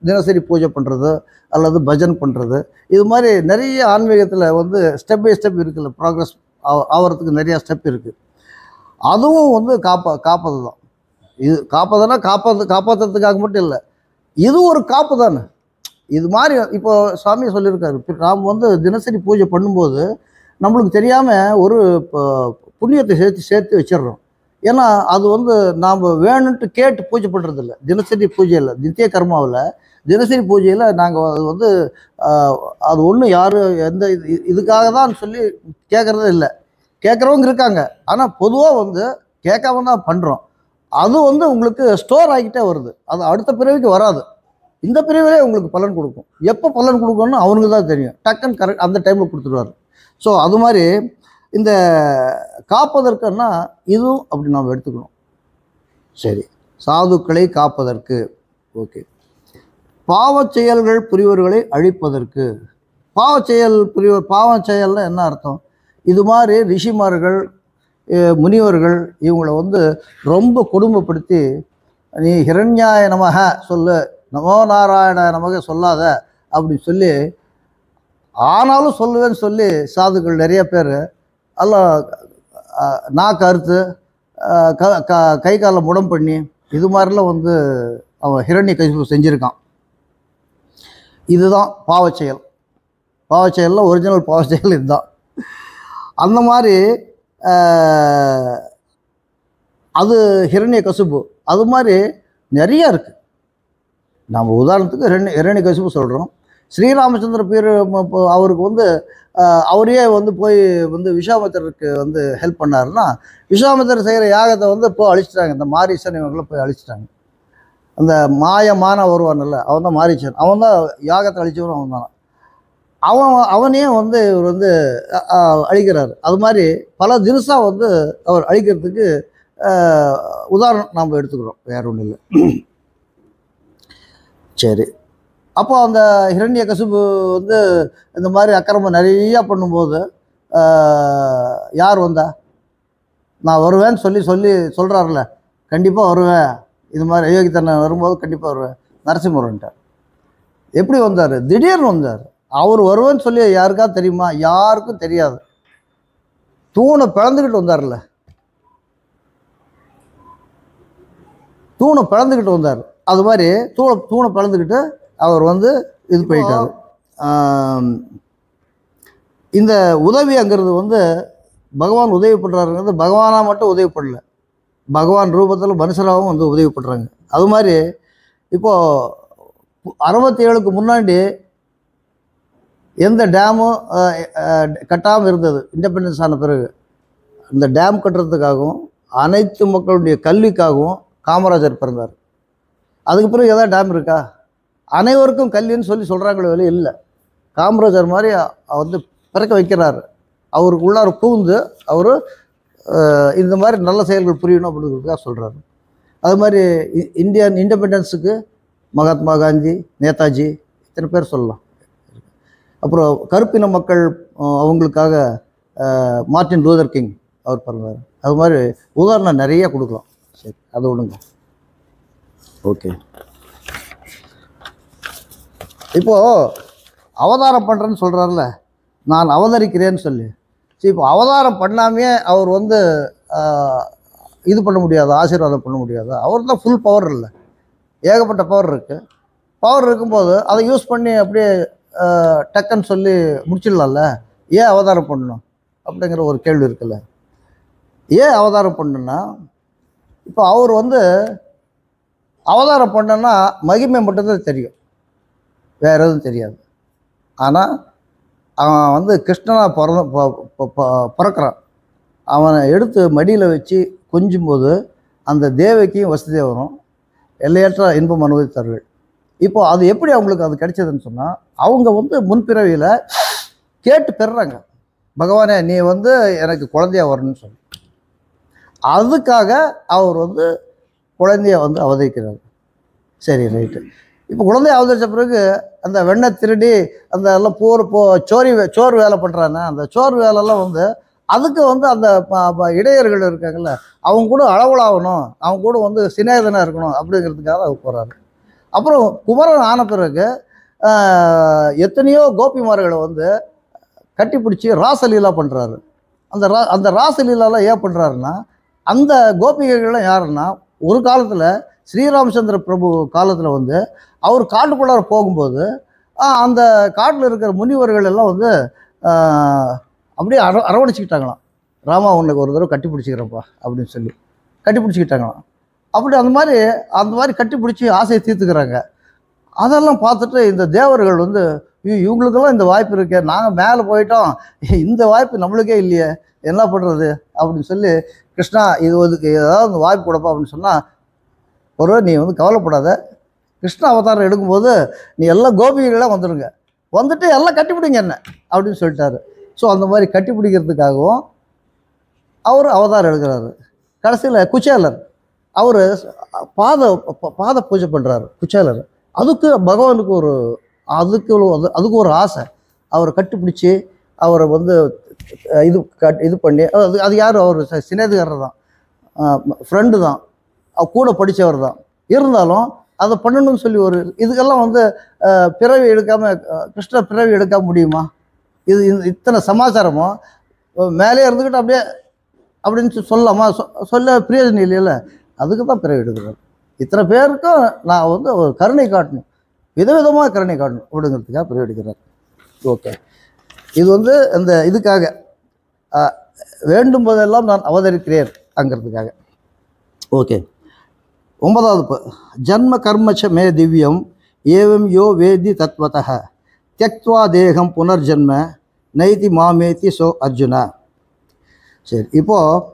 தினசரி பூஜை பண்ணுறது அல்லது பஜன் பண்ணுறது, இது மாதிரி நிறைய ஆன்மீகத்தில் ஸ்டெப் பை ஸ்டெப் இருக்குல்ல, ப்ராக்ரஸ் ஆகிறதுக்கு நிறையா ஸ்டெப் இருக்குது. அதுவும் காப்பது தான். இது காப்பதுன்னா காப்பாற்றுறதுக்காக மட்டும் இல்லை, இது ஒரு காப்பு தானே. இது மாதிரி இப்போ சுவாமி சொல்லியிருக்காரு, நாம் தினசரி பூஜை பண்ணும்போது நம்மளுக்கு தெரியாமல் ஒரு புண்ணியத்தை சேர்த்து வச்சிடுறோம். ஏன்னா அது நாம் வேணுன்ட்டு கேட்டு பூஜை பண்ணுறதில்ல. தினசரி பூஜையில், நித்திய கர்மாவில் தினசரி பூஜையில் நாங்கள் அது ஒன்றும் யாரும் எந்த இதுக்காக தான் சொல்லி கேட்குறதே இல்லை. கேட்குறவங்க இருக்காங்க, ஆனால் பொதுவாக கேட்காம தான் பண்ணுறோம். அது உங்களுக்கு ஸ்டோர் ஆகிக்கிட்டே வருது. அது அடுத்த பிறவிக்கு வராது, இந்த பிரிவிலே உங்களுக்கு பலன் கொடுக்கும். எப்போ பலன் கொடுக்கும்னு அவனுக்கு தான் தெரியும். டக்குன்னு கரெக்ட் அந்த டைமில் கொடுத்துருவார். ஸோ அது மாதிரி இந்த காப்பதற்குன்னா இதுவும் அப்படி நாம் எடுத்துக்கணும். சரி, சாதுக்களை காப்பதற்கு ஓகே. பாவச் செயல்கள் புரிவர்களை அழிப்பதற்கு. பாவச் செயல்னா என்ன அர்த்தம்? இது மாதிரி ரிஷிமார்கள் முனிவர்கள் இவங்களை ரொம்ப கொடுமைப்படுத்தி, நீ ஹிரண்யாய நமக சொல்லு, நமோ நாராயண நமக சொல்லாத அப்படின்னு சொல்லி, ஆனாலும் சொல்லுவேன்னு சொல்லி சாதுக்கள் நிறைய பேர் எல்லாம் நாக்கு அறுத்து கை காலில் முடம் பண்ணி இது மாதிரிலாம் அவன் ஹிரண்ய கசிப்பு செஞ்சுருக்கான். இதுதான் பாவச்செயல். பாவச்செயலில் ஒரிஜினல் பாவச்செயல் இதுதான். அந்த மாதிரி அது ஹிரண்ய கசிப்பு. அது மாதிரி நிறையா இருக்குது. நம்ம உதாரணத்துக்கு ஹிரண்ய கசிப்பு சொல்கிறோம். ஸ்ரீராமச்சந்திர பேர் அவருக்கு அவரே போய் விஸ்வாமித்திரருக்கு ஹெல்ப் பண்ணாருன்னா, விஸ்வாமித்திரர் செய்கிற யாகத்தை போய் அழிச்சிட்டாங்க. இந்த மாரீசன் இவங்களை போய் அழிச்சிட்டாங்க. அந்த மாயமான வருவான்ல, அவன் தான் மாரீசன். அவன் தான் யாகத்தை அழிச்சவனும் அவன் தான். அவனையே இவர் அழிக்கிறார். அது மாதிரி பல தினசா அவர் அழிக்கிறதுக்கு உதாரணம் நாம் எடுத்துக்கிறோம், வேற ஒன்றும் இல்லை. சரி, அப்போ அந்த ஹிரண்ய கசிப்பு இந்த மாதிரி அக்கிரமம் நிறையா பண்ணும்போது யார் வந்தா? நான் வருவேன்னு சொல்கிறாருல, கண்டிப்பாக வருவேன், இது மாதிரி அயோக்கியத்தனை வரும்போது கண்டிப்பாக வருவேன், நரசிம்மர்ன்ட்டார். எப்படி வந்தார்? திடீர்னு வந்தார். அவர் வருவேன்னு சொல்லி யாருக்கா தெரியுமா? யாருக்கும் தெரியாது. தூணை பிளந்துக்கிட்டு வந்தார்ல, தூணை பிளந்துக்கிட்டு வந்தார். அது மாதிரி தூணை பிளந்துக்கிட்டு அவர் இது போயிட்டார். இந்த உதவிங்கிறது பகவான் உதவி பண்ணுறாருங்கிறது பகவானாக மட்டும் உதவி பண்ணல, பகவான் ரூபத்தில் மனுஷராகவும் உதவி பண்ணுறாங்க. அது மாதிரி இப்போது 67க்கு முன்னாடி எந்த டேமும் கட்டாமல் இருந்தது. இண்டிபெண்டன்ஸ் ஆன பிறகு இந்த டேம் கட்டுறதுக்காகவும் அனைத்து மக்களுடைய கல்விக்காகவும் காமராஜர் பிறந்தார். அதுக்கு பிறகு எதாவது டேம் இருக்கா? அனைவருக்கும் கல்வின்னு சொல்கிறாங்களே வெளியே இல்லை. காமராஜர் மாதிரி பிறக்க வைக்கிறாரு. அவருக்கு உள்ளார பூந்து அவர் இந்த மாதிரி நல்ல செயல்கள் புரியணும் அப்படிங்கிறதுக்காக சொல்கிறாரு. அது மாதிரி இந்தியன் இண்டிபெண்டன்ஸுக்கு மகாத்மா காந்தி, நேதாஜி, இத்தனை பேர் சொல்லலாம். அப்புறம் கருப்பின மக்கள் அவங்களுக்காக மார்ட்டின் லூதர் கிங் அவர் பிறந்தார். அது மாதிரி உதாரணம் நிறைய கொடுக்கலாம். சரி, அதை விடுங்க. ஓகே, இப்போது அவதாரம் பண்ணுறேன்னு சொல்கிறார்ல, நான் அவதரிக்கிறேன்னு சொல்லி. சரி, இப்போ அவதாரம் பண்ணாமே அவர் இது பண்ண முடியாது, ஆசீர்வாதம் பண்ண முடியாது. அவர் தான் ஃபுல் பவர் இல்லை, ஏகப்பட்ட பவர் இருக்குது. பவர் இருக்கும்போது அதை யூஸ் பண்ணி அப்படியே டக்குன்னு சொல்லி முடிச்சிடலாம்ல. ஏன் அவதாரம் பண்ணணும் அப்படிங்கிற ஒரு கேள்வி இருக்குல்ல. ஏன் அவதாரம் பண்ணணுன்னா, இப்போ அவர் அவதாரம் பண்ணனா மகிமை மட்டும்தான் தெரியும், வேறு எதுவும் தெரியாது. ஆனால் அவன் வந்து கிருஷ்ணனாக பிறக்கிறான். அவனை எடுத்து மடியில் வச்சு கொஞ்சும்போது அந்த தேவகியும் வசுதேவரும் எல்லையற்ற இன்பம் அனுபவித்தார்கள். இப்போ அது எப்படி அவங்களுக்கு அது கிடைச்சதுன்னு சொன்னால், அவங்க வந்து முன்பிறவியில் கேட்டு பெறுறாங்க, பகவானே நீ வந்து எனக்கு குழந்தையா வரணும்னு சொல்லி. அதுக்காக அவர் வந்து குழந்தைய வந்து அவதரிக்கிறார். சரி, ரைட்டு. இப்போ குழந்தைய அவதரித்த பிறகு அந்த வெண்ணெய் திருடி அந்த எல்லாம் சோறு வேலை பண்ணுறாங்க. அந்த சோறு வேலைலாம் வந்து அதுக்கு வந்து அந்த இடையர்கள் இருக்காங்கல்ல, அவங்க கூட அளவலாகணும், அவங்க கூட வந்து சிநேகிதனாக இருக்கணும் அப்படிங்கிறதுக்காக அவர் போகிறாரு. அப்புறம் குமரன் ஆன பிறகு எத்தனையோ கோபிமார்களை வந்து கட்டி பிடிச்சி ராசலீலா பண்ணுறாரு. அந்த ராசலீலாலாம் ஏன் பண்ணுறாருன்னா, அந்த கோபிகைகள்லாம் யாருன்னா, ஒரு காலத்தில் ஸ்ரீராமச்சந்திர பிரபு காலத்தில் வந்து அவர் காட்டுக்குள்ளார போகும்போது அந்த காட்டில் இருக்கிற முனிவர்கள் எல்லாம் வந்து அப்படியே அரவணைச்சிக்கிட்டாங்களாம். ராமா உனக்கு ஒரு தடவை கட்டி பிடிச்சிக்கிறப்பா அப்படின்னு சொல்லி கட்டி பிடிச்சிக்கிட்டாங்களாம். அப்படி அந்த மாதிரி கட்டி பிடிச்சி ஆசையை தீர்த்துக்கிறாங்க. அதெல்லாம் பார்த்துட்டு இந்த தேவர்கள் வந்து இவங்களுக்கெல்லாம் இந்த வாய்ப்பு இருக்கே, நாங்கள் மேலே போயிட்டோம், இந்த வாய்ப்பு நம்மளுக்கே இல்லையே, என்ன பண்ணுறது அப்படின்னு சொல்லி, கிருஷ்ணா இது ஒதுக்கு ஏதாவது வாய்ப்பு கொடுப்பா அப்படின்னு சொன்னால், நீ வந்து கவலைப்படாத, கிருஷ்ண அவதாரம் எடுக்கும்போது நீ எல்லாம் கோபிகளாக வந்துடுங்க, வந்துட்டு எல்லாம் கட்டிப்பிடிங்க என்ன அப்படின்னு சொல்லிட்டாரு. ஸோ அந்த மாதிரி கட்டி பிடிக்கிறதுக்காகவும் அவர் அவதாரம் எடுக்கிறாரு. கடைசியில் குச்சேலர் அவர் பாத பூஜை பண்ணுறாரு. குச்சேலர் அதுக்கு பகவானுக்கு அதுக்கு ஒரு ஆசை. அவரை கட்டிப்பிடிச்சி அவரை வந்து இது பண்ணி அது யார், அவர் சிநேகிதர் தான், ஃப்ரெண்டு தான், கூட படித்தவர் தான். இருந்தாலும் அதை பண்ணணும்னு சொல்லி இதுக்கெல்லாம் வந்து பிறவி எடுக்காமல் கிருஷ்ண பிறவி எடுக்காம முடியுமா? இது இத்தனை சமாச்சாரமும் மேலே இருந்துக்கிட்டு அப்படியே அப்படின்னு சொல்லலாமா? சொல்ல பிரயோஜனம் இல்லையில. அதுக்கு தான் பிறவி எடுக்கிறார். இத்தனை பேருக்கும் நான் வந்து ஒரு கருணை காட்டணும், விதவிதமாக கருணை காட்டணும் அப்படிங்கிறதுக்காக பிறவி எடுக்கிறார். ஓகே, இது வந்து இந்த இதுக்காக வேண்டும் போதெல்லாம் நான் அவதரிக்கிறேன் அங்கிறதுக்காக. ஓகே, 9வது ஜன்ம கர்மச்ச மே திவ்யம் ஏவம் யோ வேதி தத்வதः தியக்த்வா தேகம் புனர்ஜன்ம நைதி மாமேதி சோ அர்ஜுனா. சரி, இப்போது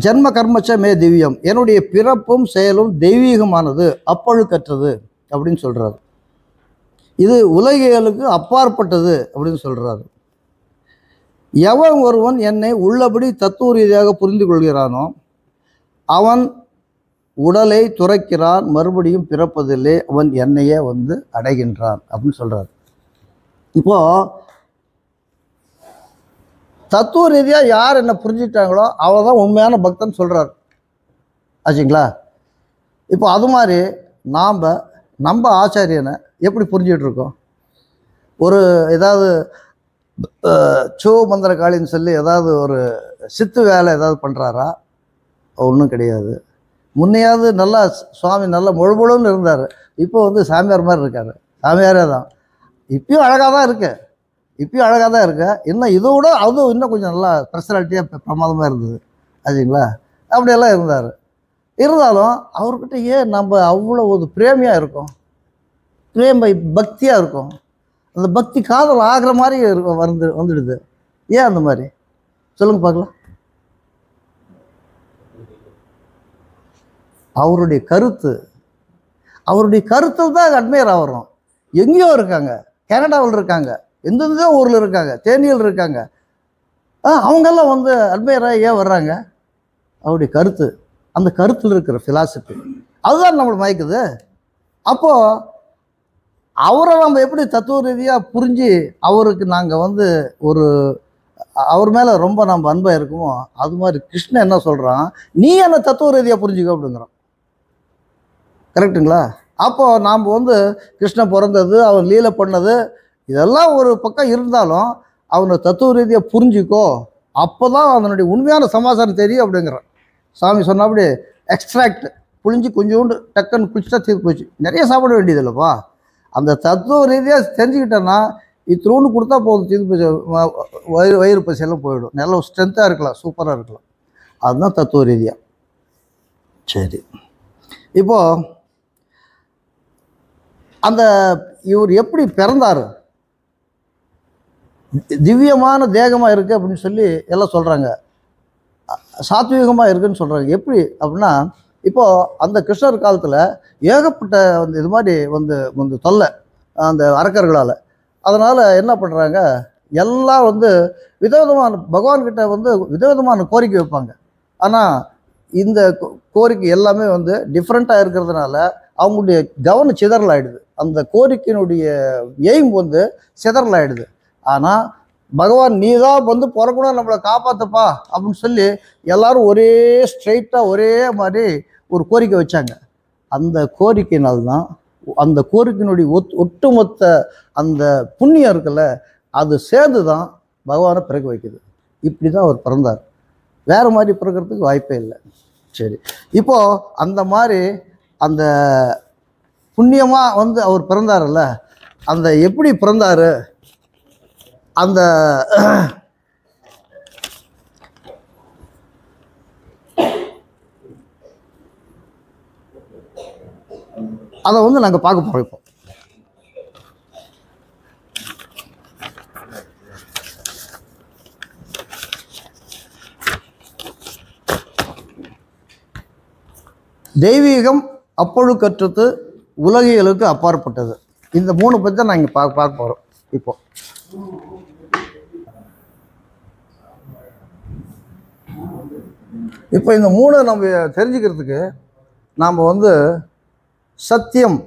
ஜன்ம கர்மச்ச மே திவ்யம், என்னுடைய பிறப்பும் செயலும் தெய்வீகமானது, அப்பழுக்கற்றது அப்படின்னு சொல்கிறாரு. இது உலகியலுக்கு அப்பாற்பட்டது அப்படின்னு சொல்கிறாரு. எவன் ஒருவன் என்னை உள்ளபடி தத்துவ ரீதியாக புரிந்து கொள்கிறானோ அவன் உடலை துறக்கிறான், மறுபடியும் பிறப்பதில்லை, அவன் என்னையே வந்து அடைகின்றான் அப்படின்னு சொல்கிறார். இப்போது தத்துவ ரீதியாக யார் என்ன புரிஞ்சுட்டாங்களோ அவள் தான் உண்மையான பக்தன் சொல்கிறார். ஆச்சுங்களா? இப்போ அது மாதிரி நம்ம ஆச்சாரியனை எப்படி புரிஞ்சிகிட்ருக்கோம்? ஏதாவது மந்திர காளின்னு சொல்லி ஏதாவது ஒரு சித்து வேலை ஏதாவது பண்ணுறாரா? ஒன்றும் கிடையாது. முன்னையாவது நல்லா சுவாமி நல்லா முழுமுழுன்னு இருந்தார், இப்போ வந்து சாமியார் மாதிரி இருக்கார். சாமியாரே தான். இப்பயும் அழகாக தான் இருக்கு. இன்னும் இதோட அதுவும் இன்னும் கொஞ்சம் நல்லா பர்சனாலிட்டியாக பிரமாதமாக இருந்தது. ஆச்சுங்களா? அப்படியெல்லாம் இருந்தாலும் அவர்கிட்ட ஏன் நம்ம அவ்வளோ ஒரு பிரேமியாக இருக்கோம், பக்தியாக இருக்கும். அந்த பக்தி காதல் ஆகிற மாதிரி வந்துடுது. ஏன் அந்த மாதிரி சொல்லுங்க பார்க்கலாம். அவருடைய கருத்து தான் அட்மையர் ஆகிறோம். எங்கேயோ இருக்காங்க, கனடாவில் இருக்காங்க, எந்தெந்தோ ஊரில் இருக்காங்க, தேனியில் இருக்காங்க. அவங்கெல்லாம் வந்து அட்மையராக ஏன் வர்றாங்க? அவருடைய கருத்து, அந்த கருத்தில் இருக்கிற ஃபிலாசபி அதுதான் நம்மளை மயக்குது. அப்போது அவரை நம்ம எப்படி தத்துவ ரீதியாக புரிஞ்சு அவருக்கு நாங்கள் வந்து அவர் மேலே ரொம்ப நம்ம அன்பாக இருக்குமோ, அது மாதிரி கிருஷ்ணன் என்ன சொல்கிறான், நீ என்ன தத்துவ ரீதியாக புரிஞ்சுக்க அப்படிங்கிறான். கரெக்டுங்களா? அப்போது நாம் வந்து கிருஷ்ணன் பிறந்தது, அவன் லீலை பண்ணது, இதெல்லாம் ஒரு பக்கம் இருந்தாலும் அவனை தத்துவ ரீதியாக புரிஞ்சுக்கோ, அப்போ தான் அதனுடைய உண்மையான சமாச்சாரம் தெரியும் அப்படிங்கிறான். சாமி சொன்னபடி எக்ஸ்ட்ராக்ட் புழிஞ்சு கொஞ்சோண்டு டக்குன்னு குளிச்சுட்டா தீர்த்து போச்சு, நிறைய சாப்பிட வேண்டியது இல்லைப்பா. அந்த தத்துவ ரீதியாக தெரிஞ்சுக்கிட்டேன்னா இத்தினோண்டு கொடுத்தா போதும், தீர்த்து போச்சு, வயிறு பசியெல்லாம் போயிடும், நல்ல ஸ்ட்ரென்த்தாக இருக்கலாம், சூப்பராக இருக்கலாம். அதுதான் தத்துவ ரீதியாக. சரி, இப்போது இவர் எப்படி பிறந்தார் திவ்யமான தேகமாக இருக்குது அப்படின்னு சொல்லி எல்லாம் சொல்கிறாங்க. சாத்வீகமாக இருக்குதுன்னு சொல்கிறாங்க. எப்படி அப்படின்னா, இப்போது அந்த கிருஷ்ணர் காலத்தில் ஏகப்பட்ட இது மாதிரி வந்து தொல்லை அந்த அரக்கர்களால். அதனால் என்ன பண்ணுறாங்க, எல்லாம் விதவிதமான பகவான்கிட்ட விதவிதமான கோரிக்கை வைப்பாங்க. ஆனால் இந்த கோரிக்கை எல்லாமே டிஃப்ரெண்ட்டாக இருக்கிறதுனால அவங்களுடைய கவனம் சிதறல் ஆகிடுது. அந்த கோரிக்கையினுடைய எய்ம் சிதறல் ஆகிடுது. ஆனால் பகவான் நீ தான் பிறக்கணும், நம்மளை காப்பாற்றுப்பா அப்படின்னு சொல்லி எல்லாரும் ஒரே ஸ்ட்ரெயிட்டாக ஒரே மாதிரி ஒரு கோரிக்கை வச்சாங்க. அந்த கோரிக்கையினால்தான் அந்த கோரிக்கையினுடைய ஒட்டுமொத்த அந்த புண்ணியம் இருக்குல்ல, அது சேர்ந்து தான் பகவானை பிறக்க வைக்குது. இப்படி தான் அவர் பிறந்தார். வேறு மாதிரி பிறக்கிறதுக்கு வாய்ப்பே இல்லை. சரி, இப்போது அந்த மாதிரி அந்த புண்ணியமாக அவர் பிறந்தார்ல, அந்த எப்படி பிறந்தார், அந்த அதை நாங்கள் பார்க்க போகிறோம். இப்போ தெய்வீகம் அப்பொழுக்கற்றது, உலகியலுக்கு அப்பாற்பட்டது. இந்த 3 பற்றி தான் நாங்கள் பார்க்க போகிறோம். இப்போ இந்த 3 நம்ம தெரிஞ்சுக்கிறதுக்கு நாம் சத்தியம்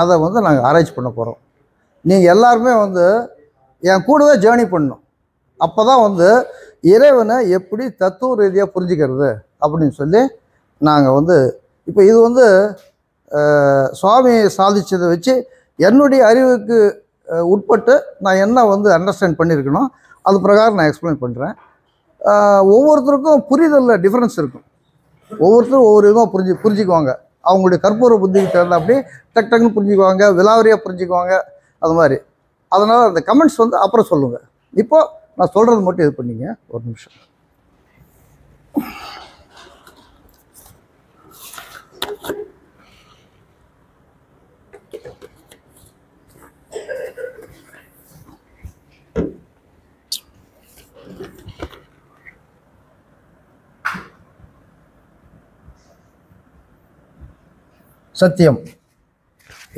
அதை நாங்கள் ஆராய்ச்சி பண்ண போகிறோம். நீங்கள் எல்லாருமே என் கூடவே ஜேர்னி பண்ணணும். அப்போ தான் இறைவனை எப்படி தத்துவ ரீதியாக புரிஞ்சுக்கிறது அப்படின்னு சொல்லி நாங்கள் இப்போ இது சுவாமி சாதிச்சதை வச்சு என்னுடைய அறிவுக்கு உட்பட்டு நான் என்ன அண்டர்ஸ்டாண்ட் பண்ணியிருக்கணும் அது பிரகாரம் நான் எக்ஸ்பிளைன் பண்ணுறேன். ஒவ்வொருத்தருக்கும் புரிதலில் டிஃப்ரென்ஸ் இருக்கும். ஒவ்வொருத்தரும் ஒவ்வொரு விதமாக புரிஞ்சுக்குவாங்க. அவங்களுடைய கற்பூர புத்திக்கு தகுந்த அப்படி டக்குன்னு புரிஞ்சுக்குவாங்க, விலாவரியாக புரிஞ்சுக்குவாங்க, அது மாதிரி. அதனால் அந்த கமெண்ட்ஸ் அப்புறம் சொல்லுங்கள். இப்போது நான் சொல்கிறது மட்டும் இது பண்ணிங்க. ஒரு நிமிஷம். சத்தியம்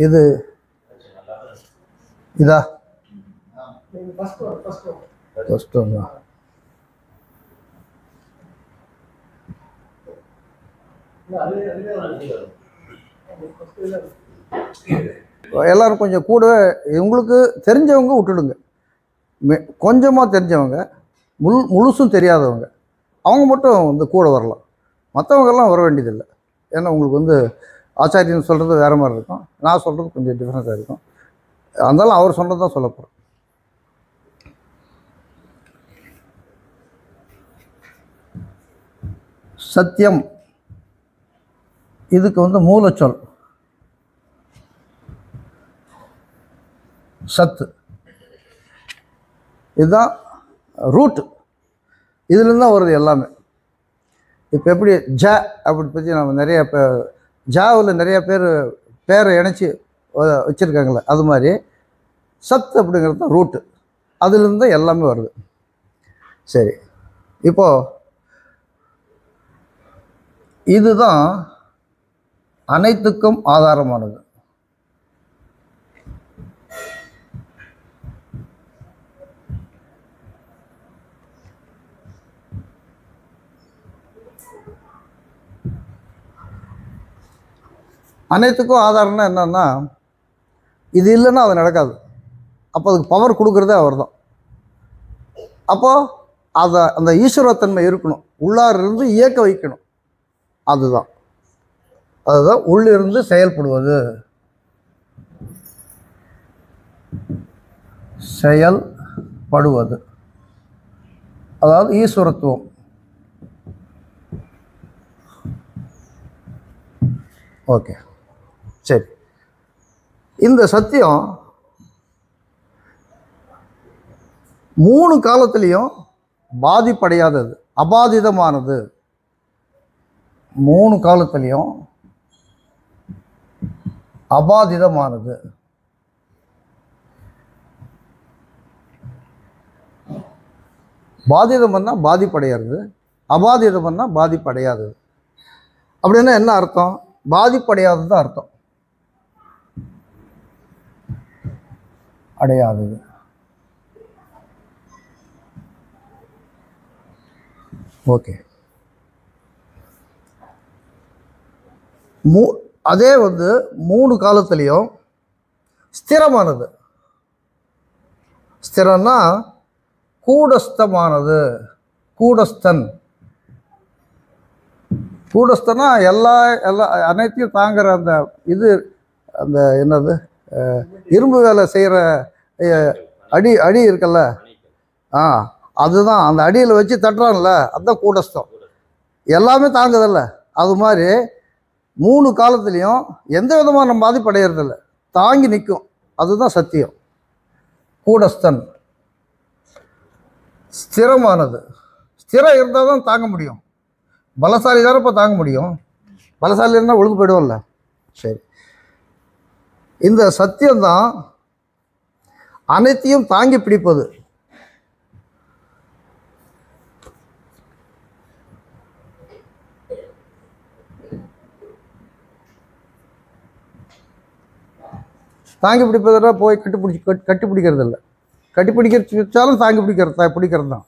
இது இதா ஃபர்ஸ்ட் ஒன். எல்லாரும் கொஞ்சம் கூடவே உங்களுக்கு தெரிஞ்சவங்க விட்டுடுங்க. கொஞ்சமாக தெரிஞ்சவங்க, முழுசும் தெரியாதவங்க அவங்க மட்டும் கூட வரலாம். மற்றவங்கெல்லாம் வர வேண்டியதில்லை. ஏன்னா உங்களுக்கு ஆச்சாரியன் சொல்கிறது வேறு மாதிரி இருக்கும், நான் சொல்கிறது கொஞ்சம் டிஃப்ரெண்ட்டாக இருக்கும். அதனால அவர் சொன்னது தான் சொல்ல போகிறேன். சத்தியம் இதுக்கு மூலச்சொல் சத்து. இதுதான் ரூட். இதுலேருந்து தான் வருது எல்லாமே. இப்போ எப்படி ஜ அப்படி பற்றி நம்ம நிறைய ஜாவில் நிறைய பேரை இணைச்சி வச்சுருக்காங்களே, அது மாதிரி சத் அப்படிங்கிறது தான் ரூட்டு. அதுலேருந்து தான் எல்லாமே வருது. சரி, இப்போது இதுதான் அனைத்துக்கும் ஆதாரமானது. அனைத்துக்கும் ஆதாரம்னா என்னன்னா, இது இல்லைன்னா அது நடக்காது. அப்போ அதுக்கு பவர் கொடுக்குறதே அவர் தான். அப்போது அந்த ஈஸ்வரத்தன்மை இருக்கணும், உள்ளாரிலிருந்து இயக்க வைக்கணும். அதுதான் உள்ளிருந்து செயல்படுவது, செயல்படுவது, அதாவது ஈஸ்வரத்துவம். ஓகே, சரி. இந்த சத்தியம் 3 காலத்திலையும் பாதிப்படையாதது, அபாதிதமானது. 3 காலத்திலையும் அபாதிதமானது. பாதிதம் பண்ணால் பாதிப்படையாது, அபாதிதம் பண்ணால் பாதிப்படையாது. அப்படின்னா என்ன அர்த்தம்? பாதிப்படையாதது தான் அர்த்தம், அடையாதது. ஓகே. அதே வந்து 3 காலத்துலேயும் ஸ்திரமானது. ஸ்திரம்னா கூடஸ்தமானது. கூடஸ்தன், கூடஸ்தனா எல்லா அனைத்தையும் தாங்குற அந்த இது, அந்த என்னது இரும்பு வேலை செய்கிற அடி இருக்குல்ல, அதுதான் அந்த அடியில் வச்சு தட்டுறான்ல, அதுதான் கூடஸ்தம். எல்லாமே தாங்குதில்ல, அது மாதிரி 3 காலத்துலேயும் எந்த விதமான நம்ம பாதிப்படைகிறதில்ல, தாங்கி நிற்கும். அதுதான் சத்தியம். கூடஸ்தன் ஸ்திரமானது. ஸ்திரம் இருந்தால் தான் தாங்க முடியும். பலசாலி தானே இப்போ தாங்க முடியும். பலசாலி இருந்தால் ஒழுங்கு போயிடுவோம்ல. சரி, இந்த சத்தியம்தான் அனைத்தையும் தாங்கி பிடிப்பது. தாங்கி பிடிப்பதுனா போய் கட்டி பிடிக்கிறது இல்லை. கட்டி பிடிச்சாலும் தாங்கி பிடிக்கிறது தான்.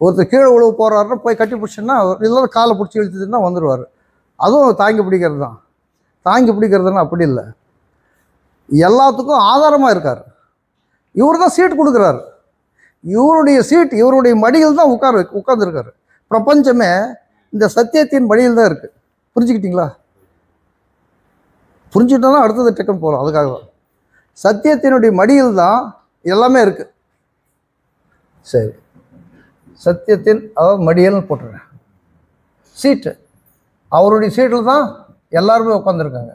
ஒருத்தர் கீழே உழவு போகிறாருன்னா போய் கட்டி பிடிச்சுன்னா, இல்லைன்னா காலை பிடிச்சி இழுத்துதுன்னா வந்துடுவார். அதுவும் தாங்கி பிடிக்கிறது தான். தாங்கி பிடிக்கிறதுனா அப்படி இல்லை, எல்லாத்துக்கும் ஆதாரமாக இருக்கார். இவர் தான் சீட் கொடுக்குறாரு. இவருடைய சீட், இவருடைய மடியில் தான் உட்கார்ந்துருக்காரு. பிரபஞ்சமே இந்த சத்தியத்தின் மடியில் தான் இருக்குது. புரிஞ்சுக்கிட்டீங்களா? புரிஞ்சுக்கிட்டோன்னா அடுத்தது டக்குன்னு போகலாம். அதுக்காக தான் சத்தியத்தினுடைய மடியில் தான் எல்லாமே இருக்குது. சரி, சத்தியத்தின் அதாவது மடியல்னு போட்டுறேன். சீட்டு, அவருடைய சீட்டில் தான் எல்லாருமே உட்காந்துருக்காங்க.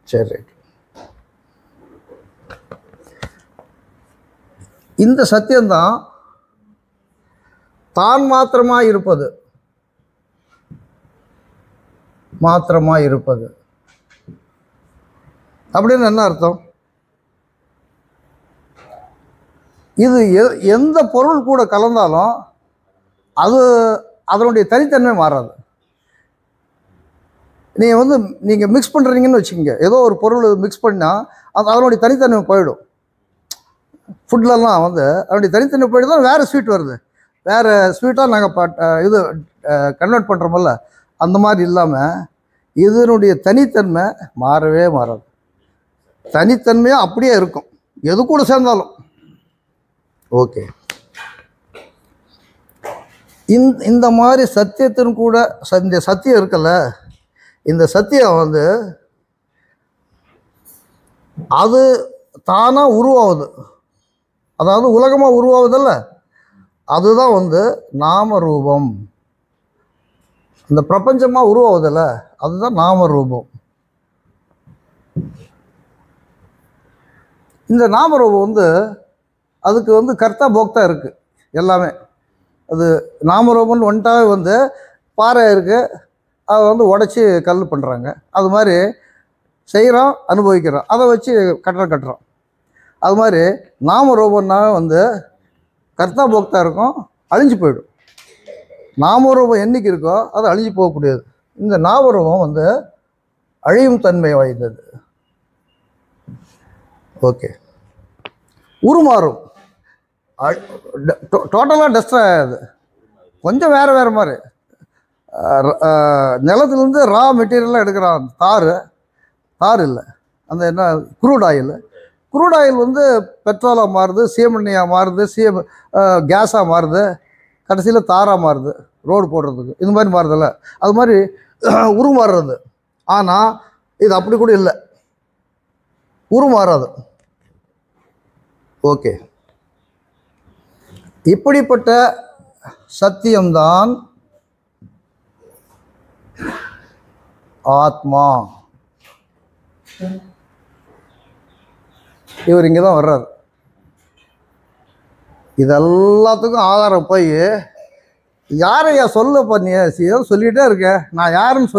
சரி, ரைட். இந்த சத்தியம்தான் தான் மாத்திரமாக இருப்பது. மாத்திரமாக இருப்பது அப்படின்னு என்ன அர்த்தம்? இது எந்த பொருள் கூட கலந்தாலும் அது அதனுடைய தனித்தன்மை மாறாது. நீங்கள் மிக்ஸ் பண்ணுறீங்கன்னு வச்சுக்கோங்க, ஏதோ ஒரு பொருள் மிக்ஸ் பண்ணால் அதனுடைய தனித்தன்மை போயிடும். ஃபுட்லலாம் அதனுடைய தனித்தன்மை போயிட்டு தான் வேறு ஸ்வீட் வருது. வேறு ஸ்வீட்டாக நாங்கள் இது கன்வெர்ட் பண்ணுறோமல்ல, அந்த மாதிரி இல்லாமல் இதனுடைய தனித்தன்மை மாறவே மாறாது. தனித்தன்மையாக அப்படியே இருக்கும், எது கூட சேர்ந்தாலும். ஓகே, இந்த மாதிரி சத்தியத்தின் கூட இந்த சத்தியம் இருக்குல்ல, இந்த சத்தியம் அது தானாக உருவாகுது. அதாவது உலகமாக உருவாகுதில்ல, அதுதான் நாம ரூபம். இந்த பிரபஞ்சமாக உருவாகுதில்ல, அதுதான் நாம ரூபம். இந்த நாமரூபம் அதுக்கு கர்த்தா போக்தா இருக்குது எல்லாமே. அது நாமரூபம்னு வந்துட்டாவே பாறை இருக்குது, அதை உடச்சி கல் பண்ணுறாங்க. அது மாதிரி செய்கிறோம், அனுபவிக்கிறோம், அதை வச்சு கட்டுறோம். அது மாதிரி நாமரூபம்னா கர்த்தா போக்தா இருக்கும், அழிஞ்சு போயிடும். நாமரூபம் என்னைக்கு இருக்கோ அது அழிஞ்சு போகக்கூடியது. இந்த நாமரூபம் அழியும் தன்மை வாய்ந்தது. ஓகே, உருமாறும், டோட்டலாக டெஸ்ட்ராய் ஆகாது. கொஞ்சம் வேறு மாதிரி நிலத்துலேருந்து ரா மெட்டீரியலாக எடுக்கிறான். தார் இல்லை, அந்த என்ன குரூட் ஆயில் பெட்ரோலாக மாறுது, சீமெண்ணியாக மாறுது, கேஸாக மாறுது, கடைசியில் தாராக மாறுது ரோடு போடுறதுக்கு. இது மாதிரி மாறுதில்ல, அது மாதிரி உருமாறுறது. ஆனால் இது அப்படி கூட இல்லை, உருமாறாது. ஓகே, இப்படிப்பட்ட சத்தியம்தான் ஆத்மா. இவர் இங்கே தான் வர்றார். இதெல்லாத்துக்கும் ஆதாரம் போய் யாரையா சொல்லப்பா, நீ ஏதோ சொல்லிகிட்டே இருக்க, நான் யாருன்னு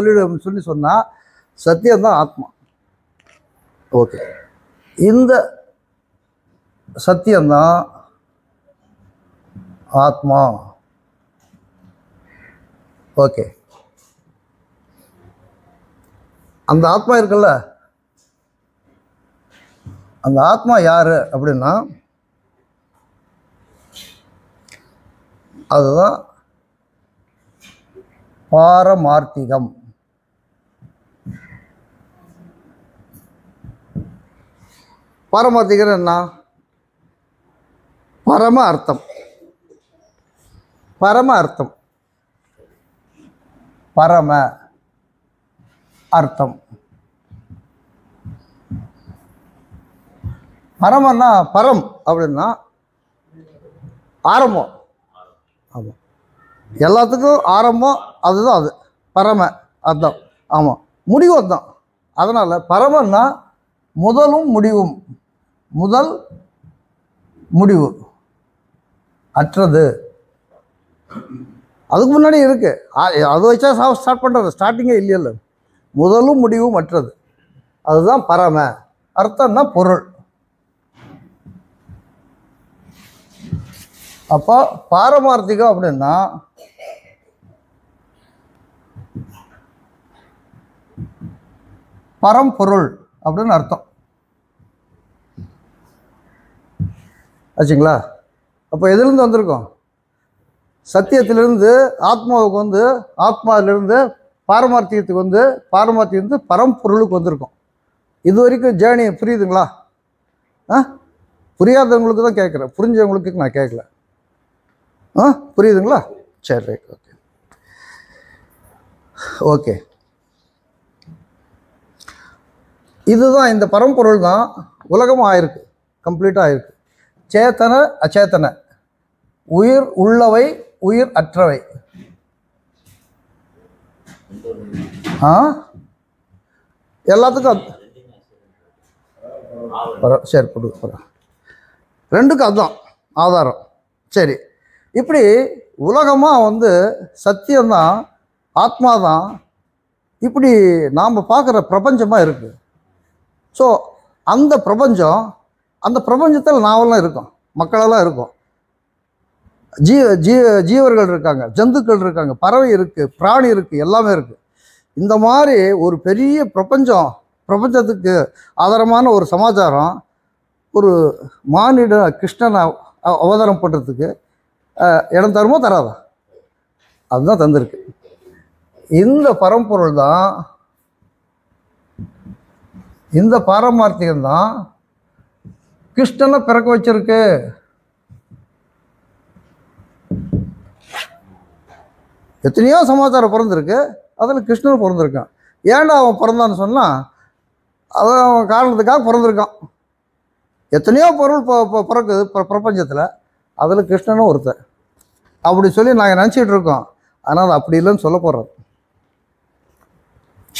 சொல்லி சொன்னால் சத்தியம்தான் ஆத்மா. ஓகே, இந்த சத்தியம்தான் ஆத்மா. ஓகே, அந்த ஆத்மா இருக்குல்ல, அந்த ஆத்மா யாரு அப்படின்னா அதுதான் பாரமார்த்திகம். பாரமார்த்திகம் என்ன? பரம அர்த்தம். பரம அர்த்தம், பரம அர்த்தம். பரமன்னா பரம் அப்படின்னா ஆரம்பம். ஆமாம், எல்லாத்துக்கும் ஆரம்பம் அதுதான். அது பரம அர்த்தம். ஆமாம், முடிவு அதுதான். அதனால் பரமன்னா முதலும் முடிவும், முதல் முடிவு அற்றது. அதுக்கு முன்னாடி இருக்கு, அது வச்சா ஸ்டார்ட் பண்ணுறது, ஸ்டார்டிங்கே இல்லையில்ல. முதலும் முடிவும் அற்றது, அதுதான் பரம அர்த்தம்னா பொருள். அப்போ பாரமார்த்திகம் அப்படின்னா பரம்பொருள் அப்படின்னு அர்த்தம் ஆச்சுங்களா? அப்போ எதுலேருந்து வந்திருக்கோம்? சத்தியத்திலிருந்து ஆத்மாவுக்கு வந்து, ஆத்மாவிலிருந்து பாரமார்த்தியத்துக்கு வந்து, பாரமார்த்தியம் பரம்பொருளுக்கு வந்திருக்கோம். இது வரைக்கும் ஜேர்னி புரியுதுங்களா? புரியாதவங்களுக்கு தான் கேட்குறேன், புரிஞ்சவங்களுக்கு நான் கேட்கல. புரியுதுங்களா? சரி, ரைட், ஓகே. ஓகே, இதுதான், இந்த பரம்பொருள் தான் உலகமும் ஆயிருக்கு, கம்ப்ளீட்டாக ஆயிருக்கு. சேத்தன அச்சேத்தன, உயிர் உள்ளவை உயிர் அற்றவை. எல்லாத்துக்கும் சரி, ரெண்டுக்கும் அதுதான் ஆதாரம். சரி, இப்படி உலகமாக வந்து சத்தியம்தான், ஆத்மா தான், இப்படி நாம் பார்க்குற பிரபஞ்சமாக இருக்குது. ஸோ அந்த பிரபஞ்சம், அந்த பிரபஞ்சத்தில் நாவெல்லாம் இருக்கும், மக்களெல்லாம் இருக்கும், ஜீவர்கள் இருக்காங்க, ஜந்துக்கள் இருக்காங்க, பறவை இருக்குது, பிராணி இருக்குது, எல்லாமே இருக்குது. இந்த மாதிரி ஒரு பெரிய பிரபஞ்சத்துக்கு ஆதாரமான ஒரு சமாச்சாரம் ஒரு மானிட கிருஷ்ணனை அவதாரம் பண்ணுறதுக்கு இடம் தருமோ தராதா? அதுதான் தந்திருக்கு. இந்த பரம்பொருள் தான், இந்த பாரமார்த்திகம்தான் கிருஷ்ணனை பிறக்க வச்சிருக்கு. எத்தனையோ சமாச்சாரம் பிறந்திருக்கு, அதில் கிருஷ்ணன் பிறந்திருக்கான். ஏன்டா அவன் பிறந்தான்னு சொன்னால், அவன் காரணத்துக்காக பிறந்திருக்கான். எத்தனையோ பொருள் பிறக்குது பிரபஞ்சத்தில், அதில் கிருஷ்ணனும் ஒருத்தர். அப்படி சொல்லி நாங்கள் நினச்சிக்கிட்டு இருக்கோம். ஆனால் அப்படி இல்லைன்னு சொல்ல போகிறோம்.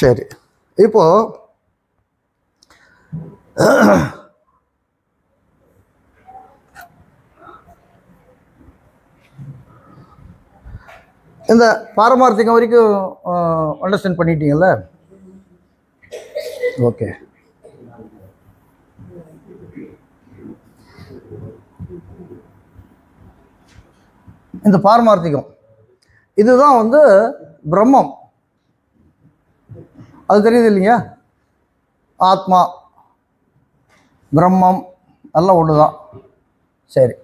சரி, இப்போது இந்த பாரமார்த்திகம் வரைக்கும் அண்டர்ஸ்டாண்ட் பண்ணிட்டீங்கல்ல? ஓகே, இந்த பாரமார்த்திகம் இதுதான் வந்து பிரம்மம். அது தெரியுது இல்லைங்க? ஆத்மா பிரம்மம் எல்லாம் ஒன்று தான். சரி,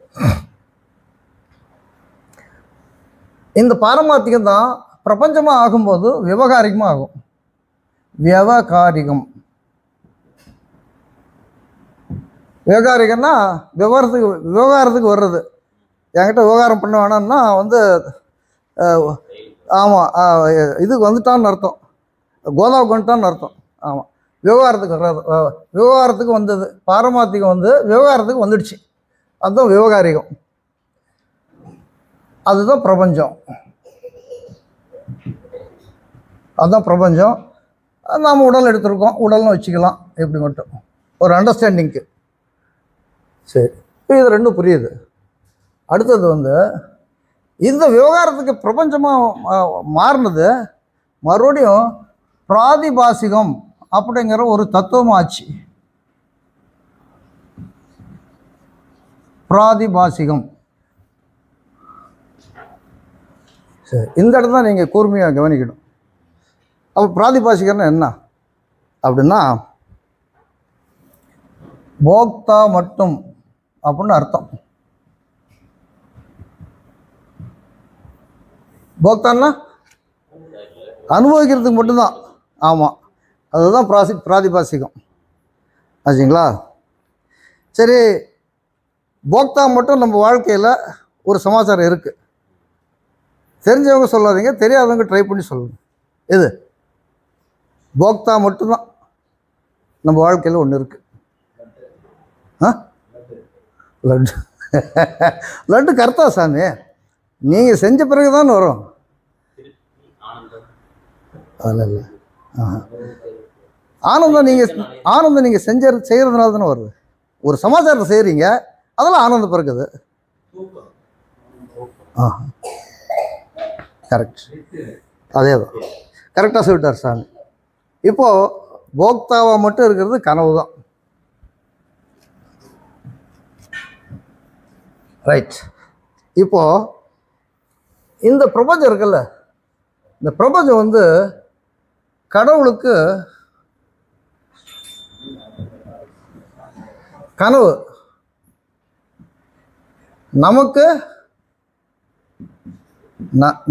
இந்த பாரமார்த்திகம் தான் பிரபஞ்சமாக ஆகும்போது விவகாரிகமாக ஆகும். விவகாரிகம்னா விவகாரத்துக்கு வர்றது. என்கிட்ட விவகாரம் பண்ண வேணாம்னா வந்து ஆமாம், இதுக்கு வந்துட்டான்னு அர்த்தம், கோதாவுக்கு வந்துட்டான்னு அர்த்தம். ஆமாம், விவகாரத்துக்கு வர்றது, விவகாரத்துக்கு வந்தது. பாரமார்த்திகம் வந்து விவகாரத்துக்கு வந்துடுச்சு, அதுதான் விவகாரிகம். அதுதான் பிரபஞ்சம், அதுதான் பிரபஞ்சம். நாம் உடல் எடுத்துருக்கோம், உடல்னு வச்சுக்கலாம், எப்படி மட்டும் ஒரு அண்டர்ஸ்டாண்டிங்க்கு. சரி, இது ரெண்டும் புரியுது. அடுத்தது வந்து இந்த விவகாரத்துக்கு பிரபஞ்சமாக மாறினது மறுபடியும் பிராதிபாசிகம் அப்படிங்கிற ஒரு தத்துவமாச்சு. பிராதிபாசிகம் சரி, இந்த இடத்துல நீங்கள் கூர்மையாக கவனிக்கணும். அப்போ பிராதிபாசிகர்னா என்ன அப்படின்னா, போக்தா மட்டும் அப்படின்னு அர்த்தம். போக்தான்னா அனுபவிக்கிறதுக்கு மட்டும்தான். ஆமாம், அதுதான் பிராதிபாசிகம் ஆச்சுங்களா. சரி, போக்தா மட்டும் நம்ம வாழ்க்கையில் ஒரு சமாச்சாரம் இருக்குது. தெரிஞ்சவங்க சொல்லாதீங்க, தெரியாதவங்க ட்ரை பண்ணி சொல்லுங்கள். எது போக்தா மட்டும்தான் நம்ம வாழ்க்கையில் ஒன்று இருக்குது. லட்டு லட்டு கர்த்தா சாமி, நீங்கள் செஞ்ச பிறகு தான் வரும். அதில் இல்லை. ஆனந்தம் நீங்கள் செய்கிறதுனால தானே வருது. ஒரு சமாச்சாரத்தை செய்கிறீங்க, அதெல்லாம் ஆனந்தம் பிறகுது. கரெக்ட், அதே தான், கரெக்டாக சொல்லிட்டார் சாமி. இப்போது போக்தாவாக மட்டும் இருக்கிறது கனவு தான். ரைட். இப்போது இந்த பிரபஞ்சம் இருக்குல்ல, இந்த பிரபஞ்சம் வந்து கடவுளுக்கு கனவு, நமக்கு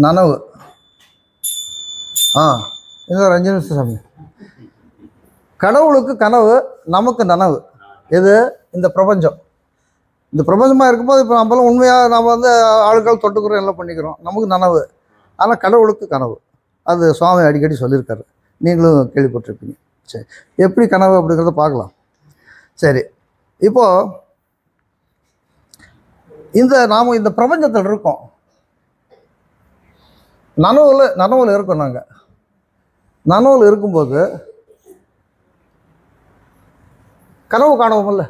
நனவு. இது ஒரு 5 நிமிஷம் சாமி. கடவுளுக்கு கனவு, நமக்கு நனவு. எது? இந்த பிரபஞ்சம். இந்த பிரபஞ்சமாக இருக்கும்போது இப்போ நம்மளாம் உண்மையாக நம்ம வந்து ஆளுக்கால் தொட்டுக்கிறோம், எல்லாம் பண்ணிக்கிறோம், நமக்கு நனவு. ஆனால் கடவுளுக்கு கனவு. அது சுவாமி அடிக்கடி சொல்லியிருக்காரு, நீங்களும் கேள்விப்பட்டிருப்பீங்க. சரி, எப்படி கனவு அப்படிங்கிறத பார்க்கலாம். சரி, இப்போது நாம் இந்த பிரபஞ்சத்தில் இருக்கோம், நனவில் இருக்கோம். நாங்கள் நனவில் இருக்கும்போது கனவு காணுவோம்ல.